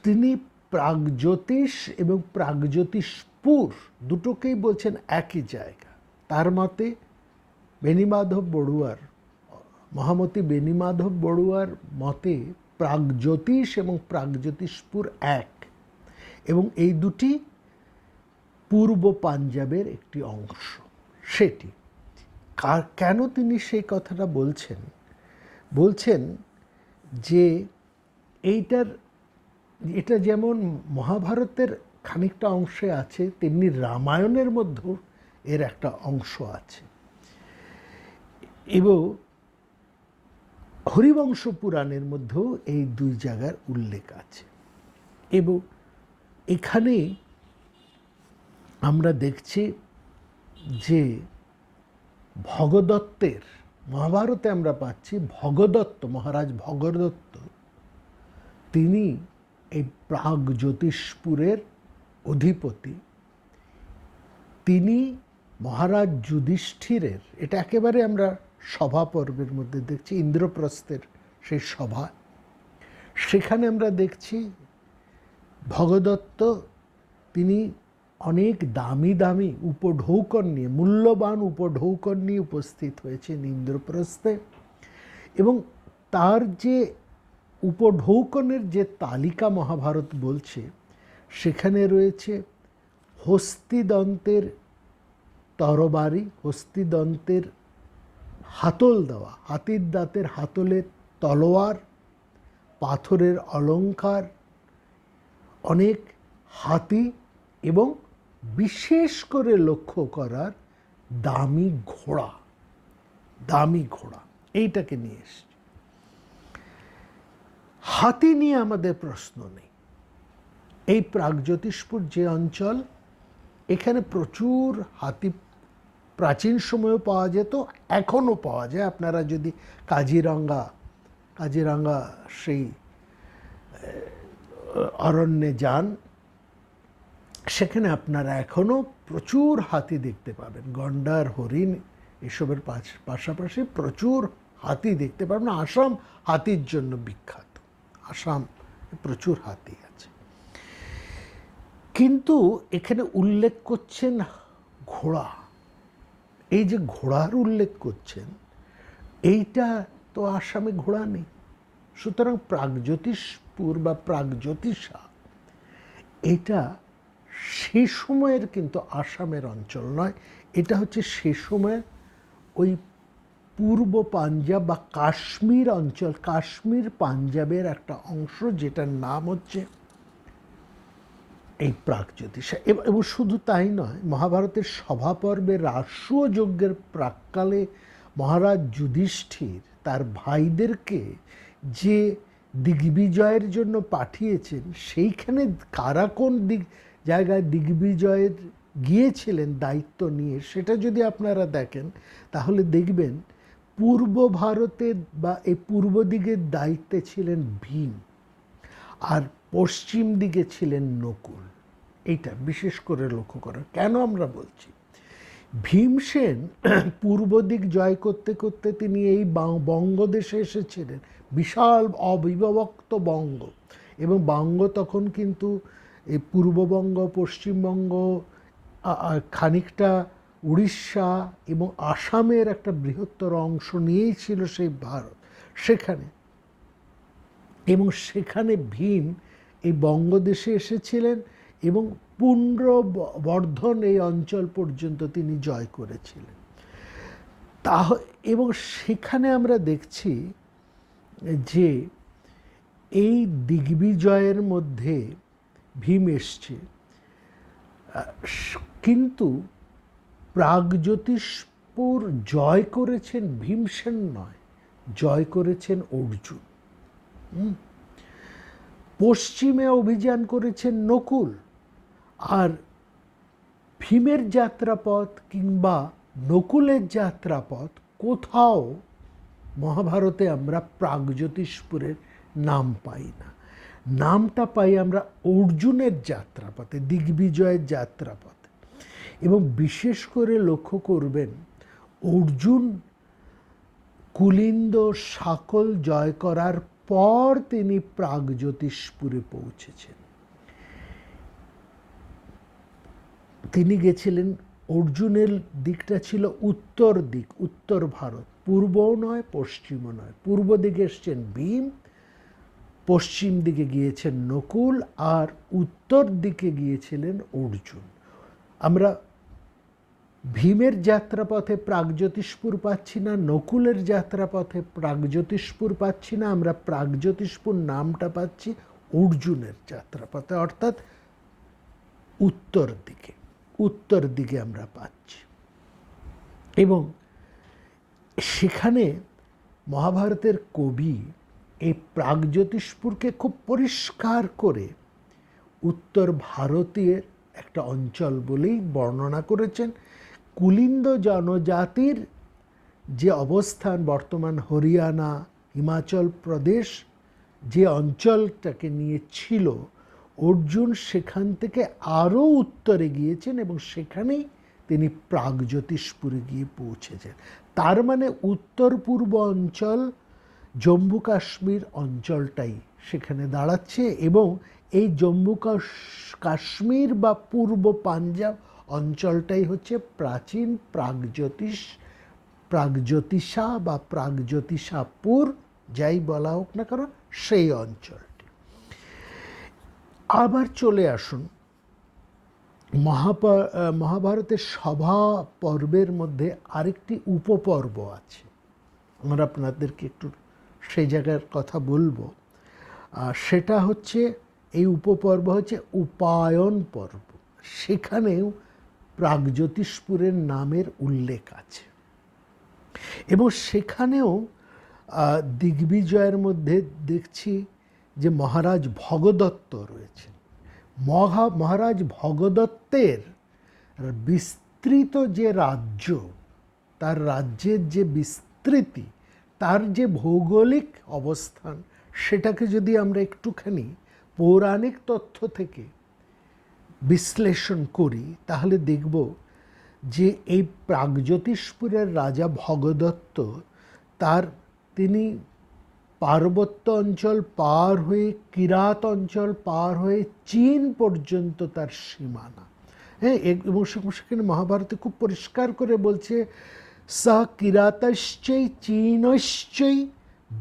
তিনি প্রাগজ্যোতিষ এবং প্রাগজ্যোতিষপুর দুটোকেই বলছেন একই জায়গা। তার মতে বেণীমাধব বড়ুয়ার, মহামতি বেণীমাধব বড়ুয়ার মতে প্রাগজ্যোতিষ এবং প্রাগজ্যোতিষপুর এক, এবং এই দুটি পূর্ব পাঞ্জাবের একটি অংশ। সেটি কেন তিনি সেই কথাটা বলছেন? বলছেন যে এটা যেমন মহাভারতের খানিকটা অংশে আছে, তেমনি রামায়ণের মধ্যেও এর একটা অংশ আছে, এবং হরিবংশ পুরাণের মধ্যেও এই দুই জায়গার উল্লেখ আছে। এবং এখানে আমরা দেখছি যে ভগদত্তের, মহাভারতে আমরা পাচ্ছি ভগদত্ত, মহারাজ ভগদত্ত, তিনি এই প্রাগজ্যোতিষপুরের অধিপতি। তিনি মহারাজ যুধিষ্ঠিরের, এটা একেবারে আমরা সভা পর্বের মধ্যে দেখছি, ইন্দ্রপ্রস্থের সেই সভা, সেখানে আমরা দেখছি ভগদত্ত তিনি অনেক দামি দামি উপঢৌকন নিয়ে, মূল্যবান উপঢৌকন নিয়ে উপস্থিত হয়েছেন ইন্দ্রপ্রস্থে, এবং তার যে উপঢৌকনের যে তালিকা মহাভারত বলছে, সেখানে রয়েছে হস্তিদন্তের তরবারি, হস্তিদন্তের হাতল দেওয়া, হাতির দাঁতের হাতলের তলোয়ার, পাথরের অলঙ্কার, অনেক হাতি, এবং বিশেষ করে লক্ষ্য করার দামি ঘোড়া, দামি ঘোড়া, এইটাকে নিয়ে এসছে। হাতি নিয়ে আমাদের প্রশ্ন নেই। এই প্রাগজ্যোতিষপুর যে অঞ্চল, এখানে প্রচুর হাতি প্রাচীন সময়েও পাওয়া যেত, এখনও পাওয়া যায়। আপনারা যদি কাজিরাঙ্গা সেই অরণ্যে যান, সেখানে আপনারা এখনও প্রচুর হাতি দেখতে পাবেন। গন্ডার, হরিণ এসবের পাশাপাশি প্রচুর হাতি দেখতে পাবেন। আসাম হাতির জন্য বিখ্যাত, আসাম প্রচুর হাতি আছে। কিন্তু এখানে উল্লেখ করছেন ঘোড়া, এই যে ঘোড়ার উল্লেখ করছেন, এইটা তো আসামে ঘোড়া নেই। সুতরাং প্রাগজ্যোতিষপুর বা প্রাগজ্যোতিষা এটা সে সময়ের কিন্তু আসামের অঞ্চল নয়, এটা হচ্ছে সে সময়ের ওই পূর্ব পাঞ্জাব বা কাশ্মীর অঞ্চল, কাশ্মীর পাঞ্জাবের একটা অংশ, যেটার নাম হচ্ছে এই প্রাগজ্যোতিষা। এবং শুধু তাই নয়, মহাভারতের সভাপর্বে রাষ্ট্রীয় যজ্ঞের প্রাক্কালে মহারাজ যুধিষ্ঠির তার ভাইদেরকে যে দিগ্বিজয়ের জন্য পাঠিয়েছেন, সেইখানে কারা কোন জায়গায় দিগ্বিজয়ের গিয়েছিলেন দায়িত্ব নিয়ে, সেটা যদি আপনারা দেখেন তাহলে দেখবেন পূর্ব ভারতে বা এই পূর্ব দিকের দায়িত্বে ছিলেন ভীম, আর পশ্চিম দিকে ছিলেন নকুল। এইটা বিশেষ করে লক্ষ্য করা। কেন আমরা বলছি? ভীমসেন পূর্ব দিক জয় করতে করতে তিনি এই বঙ্গদেশে এসেছিলেন, বিশাল অবিভক্ত বঙ্গ, এবং বঙ্গ তখন কিন্তু এই পূর্ববঙ্গ, পশ্চিমবঙ্গ, খানিকটা উড়িষ্যা এবং আসামের একটা বৃহত্তর অংশ নিয়েই ছিল সেই ভারত। সেখানে, এবং সেখানে ভীম এই বঙ্গদেশে এসেছিলেন এবং পুণ্ড্রবর্ধন এই অঞ্চল পর্যন্ত তিনি জয় করেছিলেন। এবং সেখানে আমরা দেখছি যে এই দিগ্বিজয়ের মধ্যে ভীম এসছে, কিন্তু প্রাগজ্যোতিষপুর জয় করেছেন ভীমসেন নয়, জয় করেছেন অর্জুন। পশ্চিমে অভিযান করেছেন নকুল। আর ভীমের যাত্রাপথ কিংবা নকুলের যাত্রাপথ কোথাও মহাভারতে আমরা প্রাগজ্যোতিষপুরের নাম পাই না। নামটা পাই আমরা অর্জুনের যাত্রাপথে, দিগ্বিজয়ের যাত্রাপথে। এবং বিশেষ করে লক্ষ্য করবেন, অর্জুন কুলিন্দ সাকল জয় করার পর তিনি প্রাগজ্যোতিষপুরে পৌঁছেছেন। তিনি গেছিলেন, অর্জুনের দিকটা ছিল উত্তর দিক, উত্তর ভারত, পূর্বও নয় পশ্চিমও নয়। পূর্ব দিকে এসছেন ভীম, পশ্চিম দিকে গিয়েছেন নকুল, আর উত্তর দিকে গিয়েছিলেন অর্জুন। আমরা ভীমের যাত্রাপথে প্রাগজ্যোতিষপুর পাচ্ছি না, নকুলের যাত্রাপথে প্রাগজ্যোতিষপুর পাচ্ছি না, আমরা প্রাগজ্যোতিষপুর নামটা পাচ্ছি অর্জুনের যাত্রাপথে, অর্থাৎ উত্তর দিকে, উত্তর দিকে আমরা পাচ্ছি। এবং সেখানে মহাভারতের কবি এই প্রাগজ্যোতিষপুরকে খুব পরিষ্কার করে উত্তর ভারতের একটা অঞ্চল বলেই বর্ণনা করেছেন। কুলিন্দ জনজাতির যে অবস্থান, বর্তমান হরিয়ানা, হিমাচল প্রদেশ যে অঞ্চলটাকে নিয়ে ছিল, অর্জুন সেখান থেকে আরও উত্তরে গিয়েছেন এবং সেখানেই তিনি প্রাগজ্যোতিষপুরে গিয়ে পৌঁছেছেন। তার মানে উত্তর পূর্ব অঞ্চল, জম্মু কাশ্মীর অঞ্চলটাই সেখানে দাঁড়াচ্ছে। এবং এই জম্মু কাশ্মীর বা পূর্ব পাঞ্জাব অঞ্চলটাই হচ্ছে প্রাচীন প্রাগজ্যোতিষা বা প্রাগজ্যোতিষাপুর, যাই বলা হোক না কারণ সেই অঞ্চলটি। আবার চলে আসুন, মহাভারতের সভা পর্বের মধ্যে আরেকটি উপপর্ব আছে, আমরা আপনাদেরকে একটু সেই জায়গার কথা বলবো। সেটা হচ্ছে, এই উপপর্ব হচ্ছে উপায়ন পর্ব। সেখানেও প্রাগজ্যোতিষপুরের নামের উল্লেখ আছে এবং সেখানেও দিগ্বিজয়ের মধ্যে দেখছি যে মহারাজ ভগদত্ত রয়েছেন। মহারাজ ভগদত্তের বিস্তৃত যে রাজ্য, তার রাজ্যের যে বিস্তৃতি, তার যে ভৌগোলিক অবস্থান, সেটাকে যদি আমরা একটুখানি পৌরাণিক তথ্য থেকে বিশ্লেষণ করি, তাহলে দেখব যে এই প্রাগজ্যোতিষপুরের রাজা ভগদত্ত, তিনি পার্বত্য অঞ্চল পার হয়ে, কিরাত অঞ্চল পার হয়ে চীন পর্যন্ত তার সীমানা। হ্যাঁ, এবং সেখানে মহাভারতে খুব পরিষ্কার করে বলছে, স কিরাতশ্চৈ চীনশ্চৈ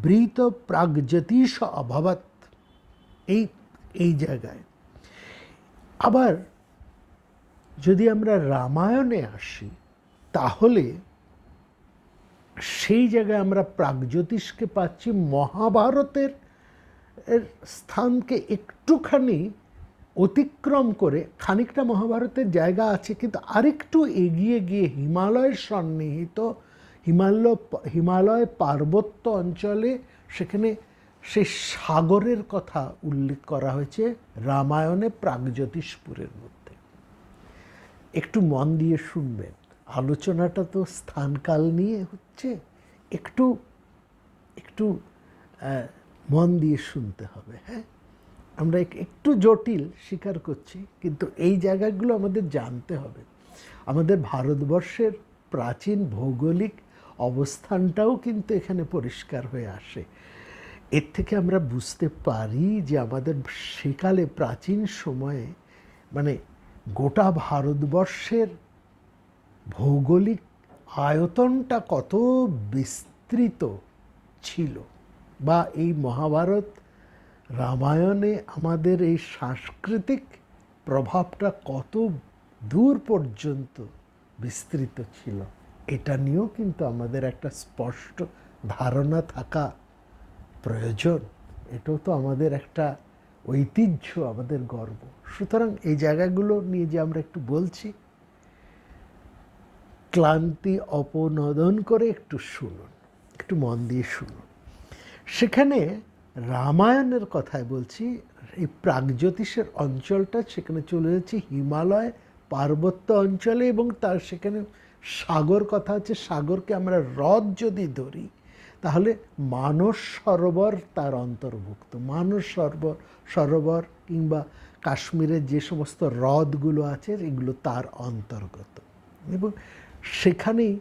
বৃত প্রাগজ্যোতিষ অভবৎ। এই জায়গায় আবার যদি আমরা রামায়ণে আসি, তাহলে সেই জায়গায় আমরা প্রাগজ্যোতিষকে পাচ্ছি মহাভারতের স্থানকে একটুখানি অতিক্রম করে। খানিকটা মহাভারতের জায়গা আছে, কিন্তু আরেকটু এগিয়ে গিয়ে হিমালয়ের সন্নিহিত হিমালয় পার্বত্য অঞ্চলে সেখানে সেই সাগরের কথা উল্লেখ করা হয়েছে রামায়ণে প্রাগজ্যোতিষপুরের মধ্যে। একটু মন দিয়ে শুনবেন, আলোচনাটা তো স্থানকাল নিয়ে হচ্ছে, একটু একটু মন দিয়ে শুনতে হবে। হ্যাঁ, আমরা একটু জটিল স্বীকার করছি, কিন্তু এই জায়গাগুলো আমাদের জানতে হবে। আমাদের ভারতবর্ষের প্রাচীন ভৌগোলিক অবস্থানটাও কিন্তু এখানে পরিষ্কার হয়ে আসে। এর থেকে আমরা বুঝতে পারি যে আমাদের সেকালে প্রাচীন সময়ে মানে গোটা ভারতবর্ষের ভৌগোলিক আয়তনটা কত বিস্তৃত ছিল। বা এই মহাভারত রামায়ণে আমাদের এই সাংস্কৃতিক প্রভাবটা কত দূর পর্যন্ত বিস্তৃত ছিল, এটা নিয়েও কিন্তু আমাদের একটা স্পষ্ট ধারণা থাকা প্রয়োজন। এটাও তো আমাদের একটা ঐতিহ্য, আমাদের গর্ব। সুতরাং এই জায়গাগুলো নিয়ে যে আমরা একটু বলছি, ক্লান্তি অপনোদন করে একটু শুনুন, একটু মন দিয়ে শুনুন। সেখানে রামায়ণের কথায় বলছি, এই প্রাগজ্যোতিষের অঞ্চলটা সেখানে চলে যাচ্ছে হিমালয় পার্বত্য অঞ্চলে, এবং তার সেখানে সাগর কথা হচ্ছে, সাগরকে আমরা হ্রদ যদি ধরি তাহলে মানস সরোবর তার অন্তর্ভুক্ত। মানস সরোবর কিংবা কাশ্মীরের যে সমস্ত হ্রদগুলো আছে এগুলো তার অন্তর্গত। এবং সেখানেই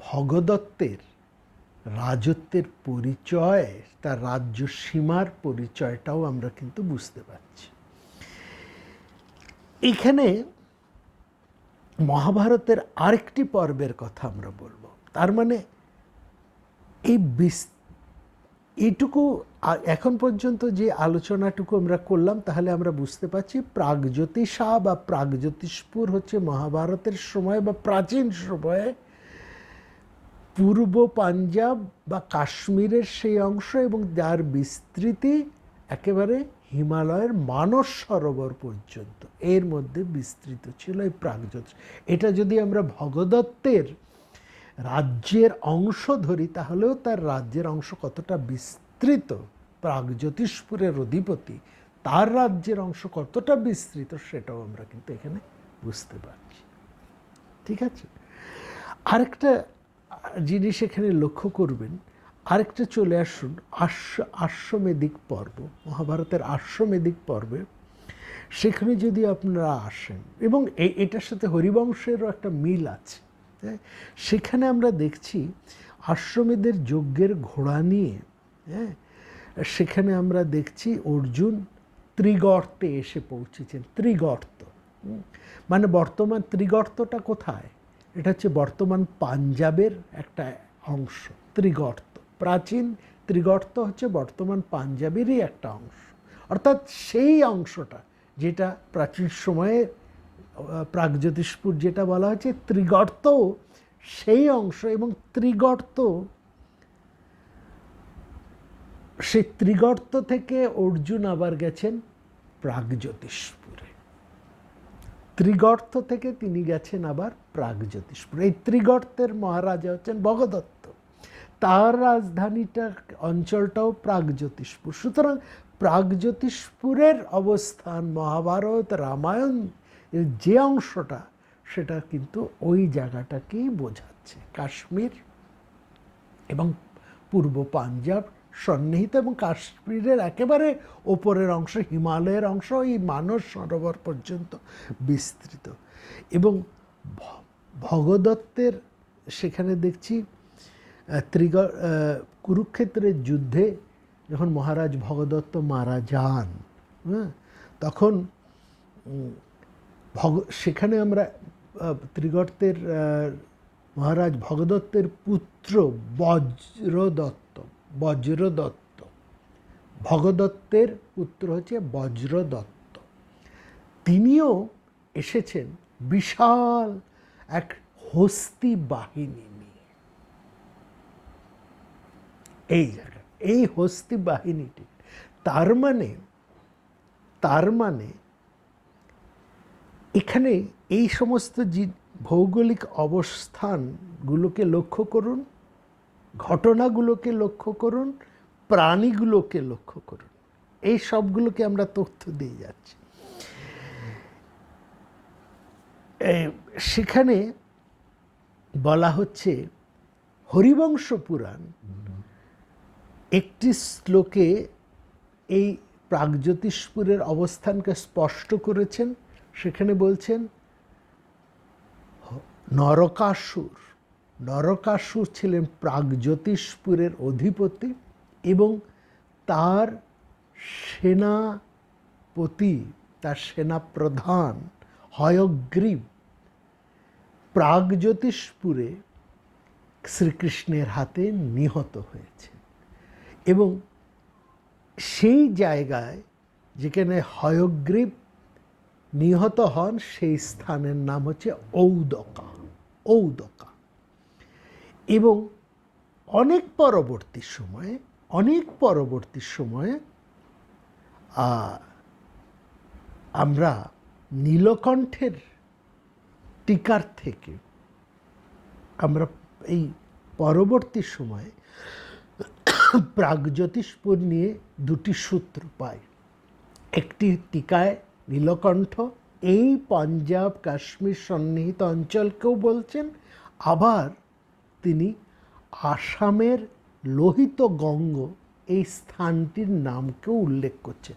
ভগদত্তের রাজত্বের পরিচয়, তার রাজ্য সীমার পরিচয়টাও আমরা কিন্তু বুঝতে পারছি। এখানে মহাভারতের আরেকটি পর্বের কথা আমরা বলবো। তার মানে এইটুকু এখন পর্যন্ত যে আলোচনাটুকু আমরা করলাম, তাহলে আমরা বুঝতে পারছি প্রাগজ্যোতিষা বা প্রাগজ্যোতিষপুর হচ্ছে মহাভারতের সময় বা প্রাচীন সময়ে পূর্ব পাঞ্জাব বা কাশ্মীরের সেই অংশ, এবং যার বিস্তৃতি একেবারে হিমালয়ের মানস সরোবর পর্যন্ত, এর মধ্যে বিস্তৃত ছিল এই প্রাগজ্যোতিষ। এটা যদি আমরা ভগদত্তের রাজ্যের অংশ ধরি তাহলেও তার রাজ্যের অংশ কতটা বিস্তৃত, প্রাগজ্যোতিষপুরের অধিপতি তার রাজ্যের অংশ কতটা বিস্তৃত, সেটাও আমরা কিন্তু এখানে বুঝতে পারছি। ঠিক আছে, আরেকটা জিনিস এখানে লক্ষ্য করবেন, আরেকটা চলে আসুন আশ্বমেধিক পর্ব, মহাভারতের আশ্বমেধিক পর্বে। সেখানে যদি আপনারা আসেন, এবং এটার সাথে হরিবংশেরও একটা মিল আছে, সেখানে আমরা দেখছি আশ্বমেধের যজ্ঞের ঘোড়া নিয়ে, সেখানে আমরা দেখছি অর্জুন ত্রিগর্তে এসে পৌঁছেছেন। ত্রিগর্ত মানে বর্তমান ত্রিগর্তটা কোথায়? এটা হচ্ছে বর্তমান পাঞ্জাবের একটা অংশ। ত্রিগর্ত, প্রাচীন ত্রিগর্ত হচ্ছে বর্তমান পাঞ্জাবেরই একটা অংশ, অর্থাৎ সেই অংশটা যেটা প্রাচীন সময়ে প্রাগজ্যোতিষপুর যেটা বলা হয়েছে ত্রিগর্ত, সেই অংশ। এবং ত্রিগর্ত, সেই ত্রিগর্ত থেকে অর্জুন আবার গেছেন প্রাগজ্যোতিষপুরে, ত্রিগর্ত থেকে তিনি গেছেন আবার প্রাগজ্যোতিষপুর। এই ত্রিগর্তের মহারাজা হচ্ছেন ভগদত্ত, তার রাজধানীটা অঞ্চলটাও প্রাগজ্যোতিষপুর। সুতরাং প্রাগজ্যোতিষপুরের অবস্থান মহাভারত রামায়ণ যে অংশটা, সেটা কিন্তু ওই জায়গাটাকেই বোঝাচ্ছে, কাশ্মীর এবং পূর্ব পাঞ্জাব সন্নিহিত, এবং কাশ্মীরের একেবারে ওপরের অংশ হিমালয়ের অংশ এই মানস সরোবর পর্যন্ত বিস্তৃত। এবং ভগদত্তের সেখানে দেখছি কুরুক্ষেত্রের যুদ্ধে যখন মহারাজ ভগদত্ত মারা যান, তখন সেখানে আমরা ত্রিগর্তের মহারাজ ভগদত্তের পুত্র বজ্রদত্ত, ভগদত্তের পুত্র হচ্ছে বজ্রদত্ত, তিনিও এসেছেন বিশাল এক হস্তি বাহিনী নিয়ে। এই জায়গায় এই হস্তি বাহিনীটি, তার মানে এখানে এই সমস্ত ভৌগোলিক অবস্থানগুলোকে লক্ষ্য করুন, ঘটনাগুলোকে লক্ষ্য করুন, প্রাণীগুলোকে লক্ষ্য করুন, এই সবগুলোকে আমরা তথ্য দিয়ে যাচ্ছি। সেখানে বলা হচ্ছে হরিবংশ পুরাণ একটি শ্লোকে এই প্রাগজ্যোতিষপুরের অবস্থানকে স্পষ্ট করেছেন। সেখানে বলছেন নরকাসুর ছিলেন প্রাগজ্যোতিষপুরের অধিপতি, এবং তার সেনাপতি, তার সেনাপ্রধান হয়গ্রীব প্রাগজ্যোতিষপুরে শ্রীকৃষ্ণের হাতে নিহত হয়েছে। এবং সেই জায়গায় যেখানে হয়গ্রীব নিহত হন সেই স্থানের নাম হচ্ছে ঔদকা। ঔদকা। এবং অনেক পরবর্তী সময়ে আমরা নীলকণ্ঠের টিকার থেকে আমরা এই পরবর্তী সময়ে প্রাগজ্যোতিষপুর নিয়ে দুটি সূত্র পাই। একটি টিকায় নীলকণ্ঠ এই পাঞ্জাব কাশ্মীর সন্নিহিত অঞ্চলকেও বলছেন, আবার তিনি আসামের লোহিত গঙ্গ এই স্থানটির নামকেও উল্লেখ করছেন।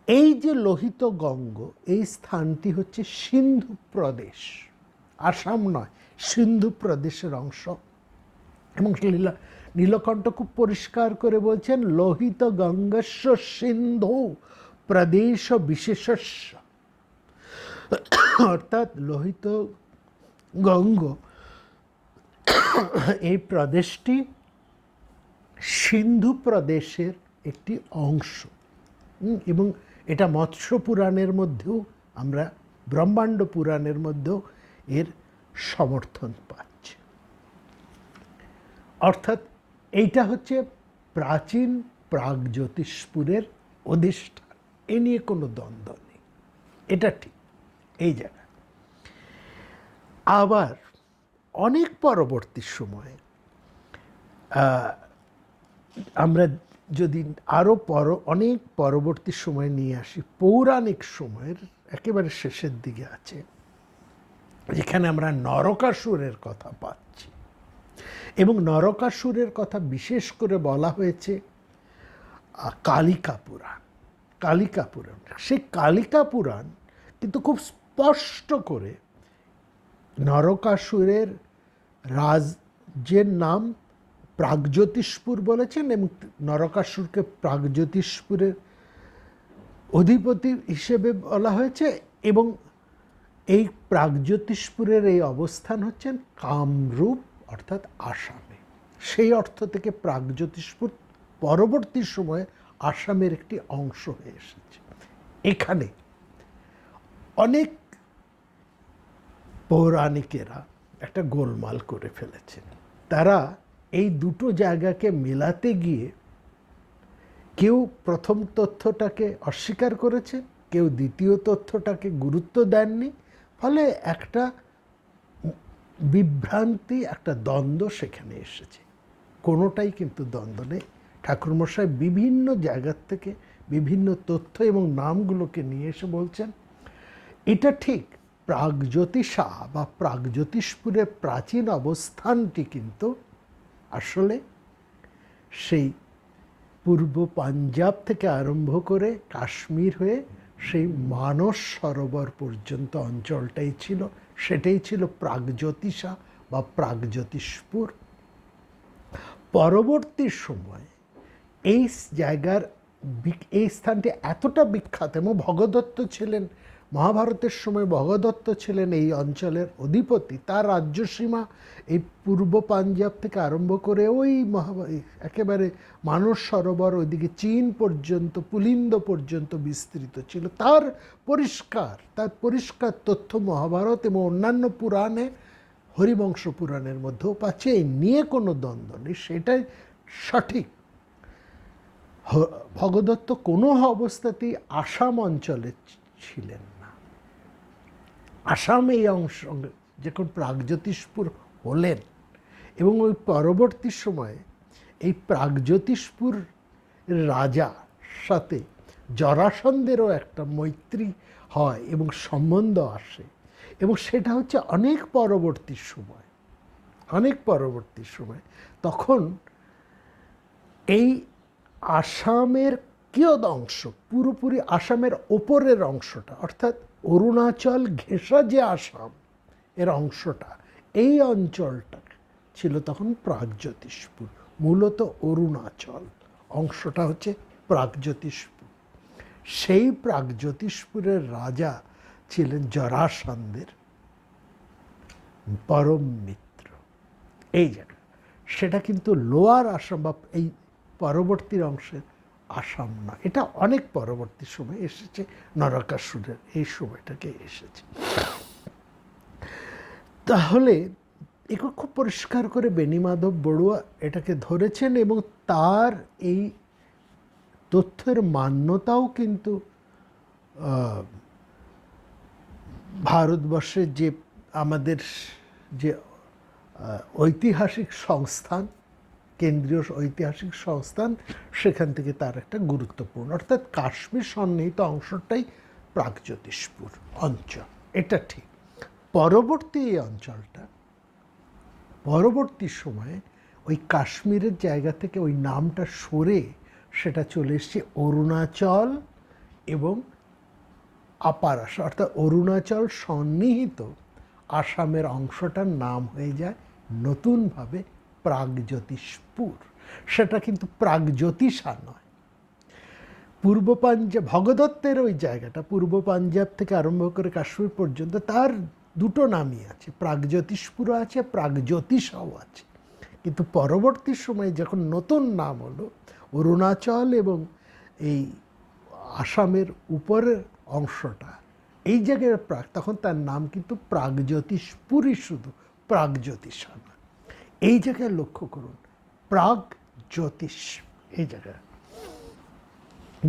এই যে লোহিত গঙ্গ এই স্থানটি হচ্ছে সিন্ধু প্রদেশ, আসাম নয়, সিন্ধু প্রদেশের অংশ। এবং নীলকণ্ঠ খুব পরিষ্কার করে বলছেন, লোহিত গঙ্গস্য সিন্ধু প্রদেশ বিশেষস্য, অর্থাৎ লোহিত গঙ্গ এই প্রদেশটি সিন্ধু প্রদেশের একটি অংশ। এবং এটা মৎস্য পুরাণের মধ্যেও আমরা, ব্রহ্মাণ্ড পুরাণের মধ্যেও এর সমর্থন পাচ্ছি। অর্থাৎ এইটা হচ্ছে প্রাচীন প্রাগজ্যোতিষপুরের অধিষ্ঠান, এ নিয়ে কোনো দ্বন্দ্ব নেই, এটা ঠিক এই জায়গায়। আবার অনেক পরবর্তী সময়ে আমরা যদি আরও অনেক পরবর্তী সময় নিয়ে আসি, পৌরাণিক সময়ের একেবারে শেষের দিকে আছে, যেখানে আমরা নরকাসুরের কথা পাচ্ছি। এবং নরকাসুরের কথা বিশেষ করে বলা হয়েছে কালিকা পুরাণ। কালিকা পুরাণ, সেই কালিকা পুরাণ কিন্তু খুব স্পষ্ট করে নরকাসুরের রাজ্যের নাম প্রাগজ্যোতিষপুর বলেছেন এবং নরকাসুরকে প্রাগজ্যোতিষপুরের অধিপতি হিসেবে বলা হয়েছে। এবং এই প্রাগজ্যোতিষপুরের এই অবস্থান হচ্ছেন কামরূপ অর্থাৎ আসামে। সেই অর্থ থেকে প্রাগজ্যোতিষপুর পরবর্তী সময়ে আসামের একটি অংশ হয়ে এসেছে। এখানে অনেক পৌরাণিকেরা একটা গোলমাল করে ফেলেছেন। তারা এই দুটো জায়গাকে মেলাতে গিয়ে কেউ প্রথম তথ্যটাকে অস্বীকার করেছে, কেউ দ্বিতীয় তথ্যটাকে গুরুত্ব দেননি। ফলে একটা বিভ্রান্তি, একটা দ্বন্দ্ব সেখানে এসেছে। কোনোটাই কিন্তু দ্বন্দ্ব নেই। ঠাকুরমশাই বিভিন্ন জায়গার থেকে বিভিন্ন তথ্য এবং নামগুলোকে নিয়ে এসে বলছেন এটা ঠিক, প্রাগজ্যোতিষা বা প্রাগজ্যোতিষপুরের প্রাচীন অবস্থানটি কিন্তু আসলে সেই পূর্ব পাঞ্জাব থেকে আরম্ভ করে কাশ্মীর হয়ে সেই মানস সরোবর পর্যন্ত অঞ্চলটাই ছিল, সেটাই ছিল প্রাগজ্যোতিষা বা প্রাগজ্যোতিষপুর। পরবর্তী সময়ে এই জায়গার এই স্থানটি এতটা বিখ্যাত, এবং ভগদত্ত ছিলেন, মহাভারতের সময় ভগদত্ত ছিলেন এই অঞ্চলের অধিপতি। তার রাজ্যসীমা এই পূর্ব পাঞ্জাব থেকে আরম্ভ করে ওই একেবারে মানস সরোবর ওইদিকে চীন পর্যন্ত, পুলিন্দ পর্যন্ত বিস্তৃত ছিল। তার পরিষ্কার তথ্য মহাভারত এবং অন্যান্য পুরাণে, হরিবংশ পুরাণের মধ্যেও পাচ্ছে। এই নিয়ে কোনো দ্বন্দ্ব নেই, সেটাই সঠিক। ভগদত্ত কোনো অবস্থাতেই আসাম অঞ্চলে ছিলেন না। আসাম এই অংশ যখন প্রাগজ্যোতিষপুর হলেন, এবং ওই পরবর্তী সময়ে এই প্রাগজ্যোতিষপুর রাজার সাথে জরাসন্ধেরও একটা মৈত্রী হয় এবং সম্বন্ধ আসে, এবং সেটা হচ্ছে অনেক পরবর্তী সময়। তখন এই আসামের কিয়দ অংশ, পুরোপুরি আসামের ওপরের অংশটা, অর্থাৎ অরুণাচল ঘেঁষা যে আসাম এর অংশটা, এই অঞ্চলটা ছিল তখন প্রাগজ্যোতিষপুর। মূলত অরুণাচল অংশটা হচ্ছে প্রাগজ্যোতিষপুর। সেই প্রাগজ্যোতিষপুরের রাজা ছিলেন জরাসন্ধের পরম মিত্র। এই জায়গা সেটা কিন্তু লোয়ার আসাম বা এই পরবর্তী অংশের আসাম না, এটা অনেক পরবর্তী সময় এসেছে, নরকাসুরের এই সময়টাকে এসেছে। তাহলে এগুলো খুব পরিষ্কার করে বেণীমাধব বড়ুয়া এটাকে ধরেছেন, এবং তার এই তথ্যের মান্যতাও কিন্তু ভারতবর্ষের যে আমাদের যে ঐতিহাসিক সংস্থান, কেন্দ্রীয় ঐতিহাসিক সংস্থান, সেখান থেকে তার একটা গুরুত্বপূর্ণ, অর্থাৎ কাশ্মীর সন্নিহিত অংশটাই প্রাগজ্যোতিষপুর অঞ্চল, এটা ঠিক। পরবর্তী এই অঞ্চলটা পরবর্তী সময়ে ওই কাশ্মীরের জায়গা থেকে ওই নামটা সরে সেটা চলে এসছে অরুণাচল এবং আপার আসাম, অর্থাৎ অরুণাচল সন্নিহিত আসামের অংশটার নাম হয়ে যায় নতুনভাবে প্রাগজ্যোতিষপুর। সেটা কিন্তু প্রাগজ্যোতিষা নয়। পূর্ব পাঞ্জাব, ভগদত্তের ওই জায়গাটা পূর্ব পাঞ্জাব থেকে আরম্ভ করে কাশ্মীর পর্যন্ত তার দুটো নামই আছে, প্রাগজ্যোতিষপুরও আছে, প্রাগজ্যোতিষাও আছে। কিন্তু পরবর্তী সময়ে যখন নতুন নাম হলো অরুণাচল এবং এই আসামের উপরের অংশটা এই জায়গায় প্রাগ, তখন তার নাম কিন্তু প্রাগজ্যোতিষপুরই, শুধু প্রাগজ্যোতিষা না। এই জায়গায় লক্ষ্য করুন, প্রাগজ্যোতিষ, এই জায়গায়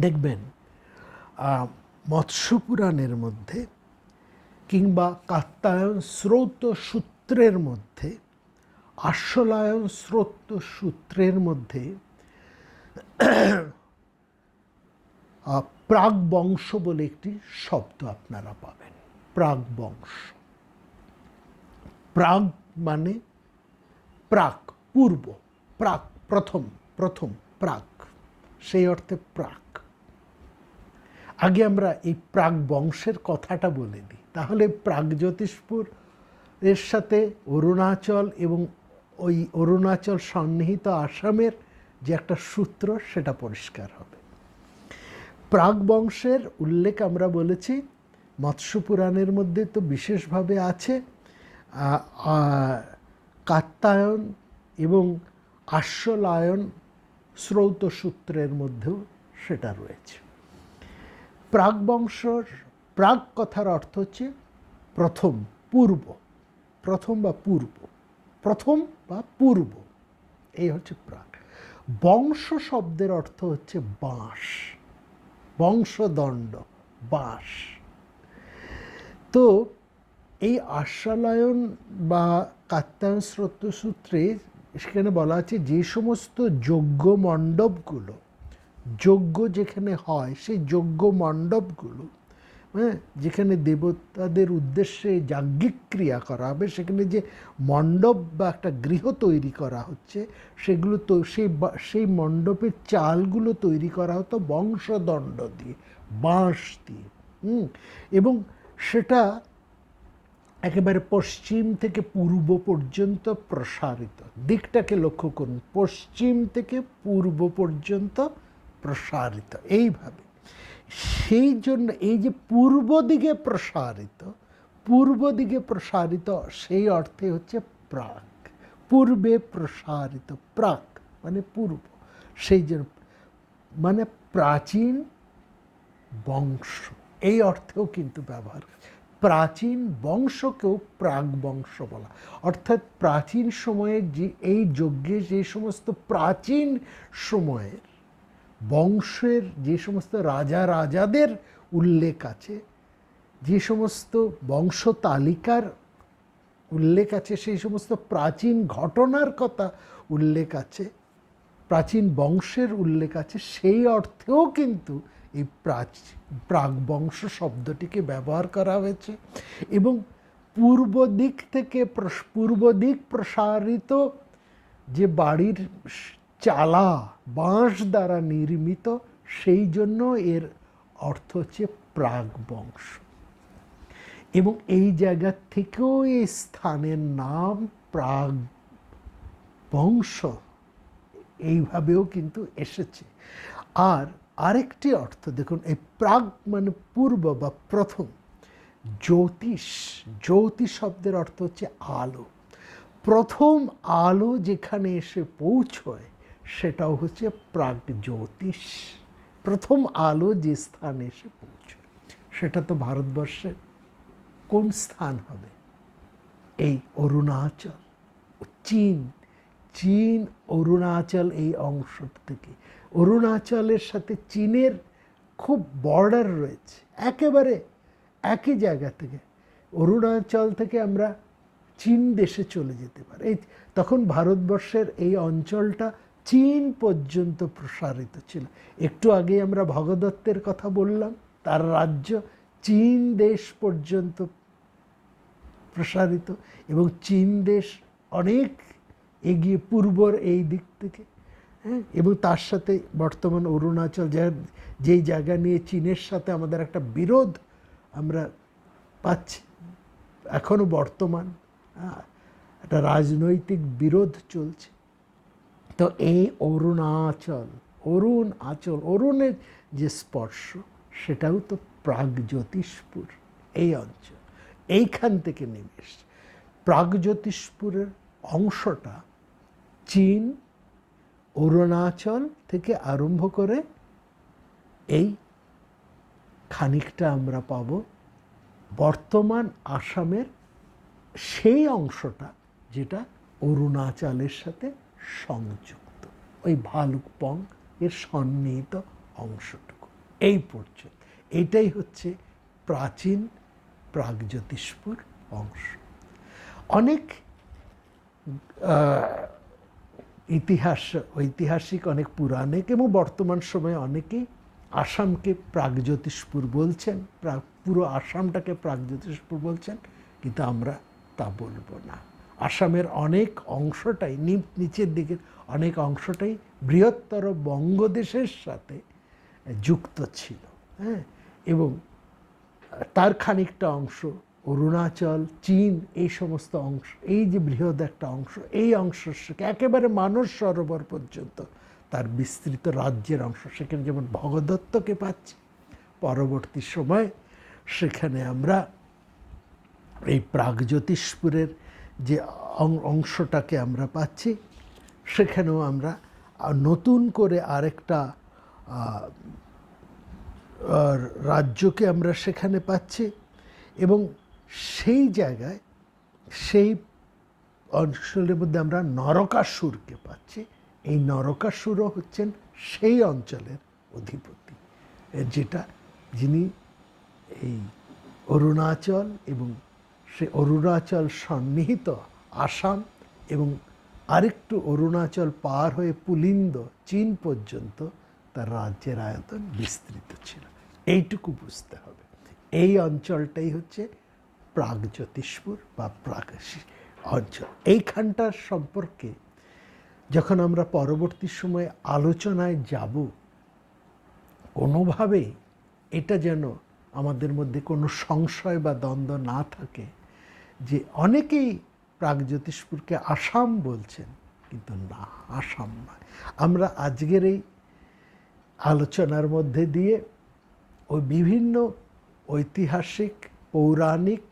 দেখবেন মৎস্য পুরাণের মধ্যে কিংবা কাত্যায়ন শ্রৌত সূত্রের মধ্যে, আশ্বলায়ন শ্রৌত সূত্রের মধ্যে প্রাগবংশ বলে একটি শব্দ আপনারা পাবেন। প্রাগবংশ, প্রাগ মানে প্রাক, পূর্ব, প্রাক প্রথম, প্রথম প্রাক, সেই অর্থে প্রাক। আগে আমরা এই প্রাগ বংশের কথাটা বলে দিই, তাহলে প্রাগজ্যোতিষপুর এর সাথে অরুণাচল এবং ওই অরুণাচল সন্নিহিত আসামের যে একটা সূত্র সেটা পরিষ্কার হবে। প্রাগ বংশের উল্লেখ আমরা বলেছি মৎস্য পুরাণের মধ্যে তো বিশেষভাবে আছে, কাত্যায়ন এবং আশ্বলায়ন শ্রৌত সূত্রের মধ্যেও সেটা রয়েছে। প্রাগ বংশর প্রাগ কথার অর্থ হচ্ছে প্রথম, পূর্ব, প্রথম বা পূর্ব, প্রথম বা পূর্ব, এই হচ্ছে প্রাগ। বংশ শব্দের অর্থ হচ্ছে বাঁশ, বংশদণ্ড, বাঁশ। তো এই আশ্বালায়ন বা কাত্যায়ন শ্রৌত সূত্রে সেখানে বলা আছে যে সমস্ত যজ্ঞ মণ্ডপগুলো, যজ্ঞ যেখানে হয় সেই যজ্ঞ মণ্ডপগুলো, হ্যাঁ, যেখানে দেবতাদের উদ্দেশ্যে যাজ্ঞিক ক্রিয়া করা হবে, সেখানে যে মণ্ডপ বা একটা গৃহ তৈরি করা হচ্ছে, সেগুলো তো সেই মণ্ডপের চালগুলো তৈরি করা হতো বংশদণ্ড দিয়ে, বাঁশ দিয়ে। এবং সেটা একেবারে পশ্চিম থেকে পূর্ব পর্যন্ত প্রসারিত, দিকটাকে লক্ষ্য করুন, পশ্চিম থেকে পূর্ব পর্যন্ত প্রসারিত এইভাবে। সেই জন্য এই যে পূর্ব দিকে প্রসারিত, পূর্ব দিকে প্রসারিত সেই অর্থে হচ্ছে প্রাক, পূর্বে প্রসারিত, প্রাক মানে পূর্ব, সেই জন্য মানে প্রাচীন বংশ, এই অর্থেও কিন্তু ব্যবহার করে। প্রাচীন বংশকেও প্রাগ বংশ বলা, অর্থাৎ প্রাচীন সময়ের যে এই যজ্ঞে যে সমস্ত প্রাচীন সময়ের বংশের যে সমস্ত রাজা রাজাদের উল্লেখ আছে, যে সমস্ত বংশ তালিকার উল্লেখ আছে, সেই সমস্ত প্রাচীন ঘটনার কথা উল্লেখ আছে, প্রাচীন বংশের উল্লেখ আছে, সেই অর্থেও কিন্তু এই প্রাগবংশ শব্দটিকে ব্যবহার করা হয়েছে। এবং পূর্ব দিক থেকে পূর্ব দিক প্রসারিত যে বাড়ির চালা বাঁশ দ্বারা নির্মিত, সেই জন্য এর অর্থ হচ্ছে প্রাগবংশ। এবং এই জায়গা থেকেও এই স্থানের নাম প্রাগবংশ এইভাবেও কিন্তু এসেছে। আর আরেকটি অর্থ দেখুন, এই প্রাগ মানে পূর্ব বা প্রথম। জ্যোতিষ, জ্যোতিষ শব্দের অর্থ হচ্ছে আলো। প্রথম আলো যেখানে এসে পৌঁছয় সেটাও হচ্ছে প্রাগজ্যোতিষ। প্রথম আলো যে স্থানে এসে পৌঁছয় সেটা তো ভারতবর্ষের কোন স্থান হবে? এই অরুণাচল, চীন। চীন অরুণাচল এই অংশ থেকে, অরুণাচলের সাথে চীনের খুব বর্ডার রয়েছে, একেবারে একই জায়গা থেকে অরুণাচল থেকে আমরা চীন দেশে চলে যেতে পারি। এই তখন ভারতবর্ষের এই অঞ্চলটা চীন পর্যন্ত প্রসারিত ছিল। একটু আগে আমরা ভগদত্তের কথা বললাম, তার রাজ্য চীন দেশ পর্যন্ত প্রসারিত, এবং চীন দেশ অনেক এগিয়ে পূর্বর এই দিক থেকে, হ্যাঁ। এবং তার সাথে বর্তমান অরুণাচল, যেই জায়গা নিয়ে চীনের সাথে আমাদের একটা বিরোধ আমরা পাচ্ছি এখনো বর্তমান, একটা রাজনৈতিক বিরোধ চলছে। তো এই অরুণাচল, অরুণের যে স্পর্শ, সেটাও তো প্রাগজ্যোতিষপুর এই অঞ্চল, এইখান থেকে নেমে এসছে। প্রাগজ্যোতিষপুরের অংশটা চীন, অরুণাচল থেকে আরম্ভ করে এই খানিকটা আমরা পাব বর্তমান আসামের সেই অংশটা যেটা অরুণাচলের সাথে সংযুক্ত, ওই ভালুকপং এর সন্নিহিত অংশটুকু এই পর্যন্ত। এটাই হচ্ছে প্রাচীন প্রাগজ্যোতিষপুর অংশ। অনেক ঐতিহাসিক, অনেক পুরাণিক এবং বর্তমান সময়ে অনেকেই আসামকে প্রাগজ্যোতিষপুর বলছেন, পুরো আসামটাকে প্রাগজ্যোতিষপুর বলছেন, কিন্তু আমরা তা বলবো না। আসামের অনেক অংশটাই, নিচের দিকের অনেক অংশটাই বৃহত্তর বঙ্গদেশের সাথে যুক্ত ছিল, হ্যাঁ। এবং তার খানিকটা অংশ অরুণাচল, চীন, এই সমস্ত অংশ, এই যে বৃহৎ একটা অংশ, এই অংশের সাথে একেবারে মানস সরোবর পর্যন্ত তার বিস্তৃত রাজ্যের অংশ, সেখানে যেমন ভগদত্তকে পাচ্ছি, পরবর্তী সময় সেখানে আমরা এই প্রাগজ্যোতিষপুরের যে অংশটাকে আমরা পাচ্ছি, সেখানেও আমরা নতুন করে আরেকটা রাজ্যকে আমরা সেখানে পাচ্ছি। এবং সেই জায়গায়, সেই অঞ্চলের মধ্যে আমরা নরকাসুরকে পাচ্ছি। এই নরকাসুরও হচ্ছেন সেই অঞ্চলের অধিপতি, যিনি এই অরুণাচল এবং সে অরুণাচল সন্নিহিত আসাম এবং আরেকটু অরুণাচল পার হয়ে পুলিন্দ, চীন পর্যন্ত তার রাজ্যের আয়তন বিস্তৃত ছিল। এইটুকু বুঝতে হবে। এই অঞ্চলটাই হচ্ছে প্রাগজ্যোতিষপুর বা অঞ্চল। এইখানটার সম্পর্কে যখন আমরা পরবর্তী সময়ে আলোচনায় যাব, কোনোভাবেই এটা যেন আমাদের মধ্যে কোনো সংশয় বা দ্বন্দ্ব না থাকে যে অনেকেই প্রাগজ্যোতিষপুরকে আসাম বলছেন, কিন্তু না, আসাম নয়। আমরা আজকের এই আলোচনার মধ্যে দিয়ে ওই বিভিন্ন ঐতিহাসিক, পৌরাণিক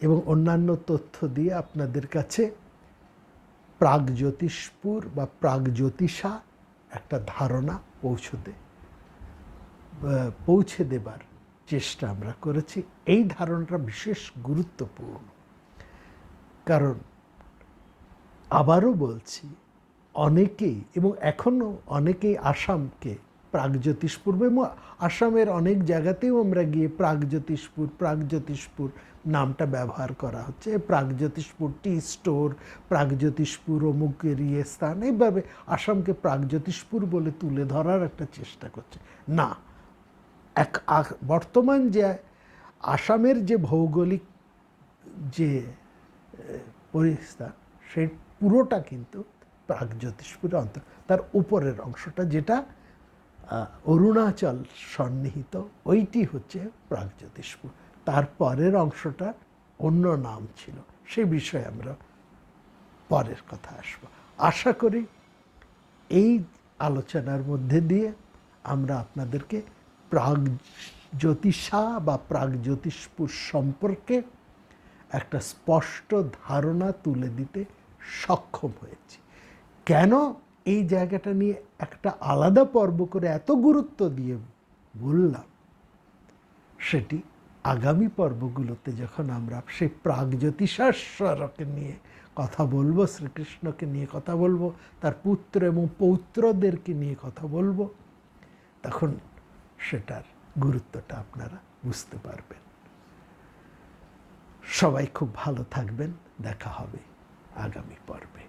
এবং অন্যান্য তথ্য দিয়ে আপনাদের কাছে প্রাগজ্যোতিষপুর বা প্রাগজ্যোতিষা একটা ধারণা পৌঁছে দেবার চেষ্টা আমরা করেছি। এই ধারণাটা বিশেষ গুরুত্বপূর্ণ, কারণ আবারও বলছি, অনেকেই এবং এখনও অনেকেই আসামকে প্রাগজ্যোতিষপুর, এবং আসামের অনেক জায়গাতেও আমরা গিয়ে প্রাগজ্যোতিষপুর নামটা ব্যবহার করা হচ্ছে। প্রাগজ্যোতিষপুর টি স্টোর, প্রাগজ্যোতিষপুর অমুকের স্থান, এইভাবে আসামকে প্রাগজ্যোতিষপুর বলে তুলে ধরার একটা চেষ্টা করছে। না, বর্তমান যে আসামের যে ভৌগোলিক যে পরিস্থিতি, সেই পুরোটা কিন্তু প্রাগজ্যোতিষপুরের অন্তর, তার উপরের অংশটা যেটা অরুণাচল সন্নিহিত, ওইটি হচ্ছে প্রাগজ্যোতিষপুর। তার পরের অংশটা অন্য নাম ছিল, সে বিষয়ে আমরা পরের কথা আসবো। আশা করি এই আলোচনার মধ্যে দিয়ে আমরা আপনাদেরকে প্রাগজ্যোতিষা বা প্রাগজ্যোতিষপুর সম্পর্কে একটা স্পষ্ট ধারণা তুলে দিতে সক্ষম হয়েছি। কেন এই জায়গাটা নিয়ে একটা আলাদা পর্ব করে এত গুরুত্ব দিয়ে বললাম, সেটি আগামী পর্বগুলোতে যখন আমরা সেই প্রাগজ্যোতিষাশ্বরকে নিয়ে কথা বলবো, শ্রীকৃষ্ণকে নিয়ে কথা বলবো, তার পুত্র এবং পৌত্রদেরকে নিয়ে কথা বলবো, তখন সেটার গুরুত্বটা আপনারা বুঝতে পারবেন। সবাই খুব ভালো থাকবেন, দেখা হবে আগামী পর্বে।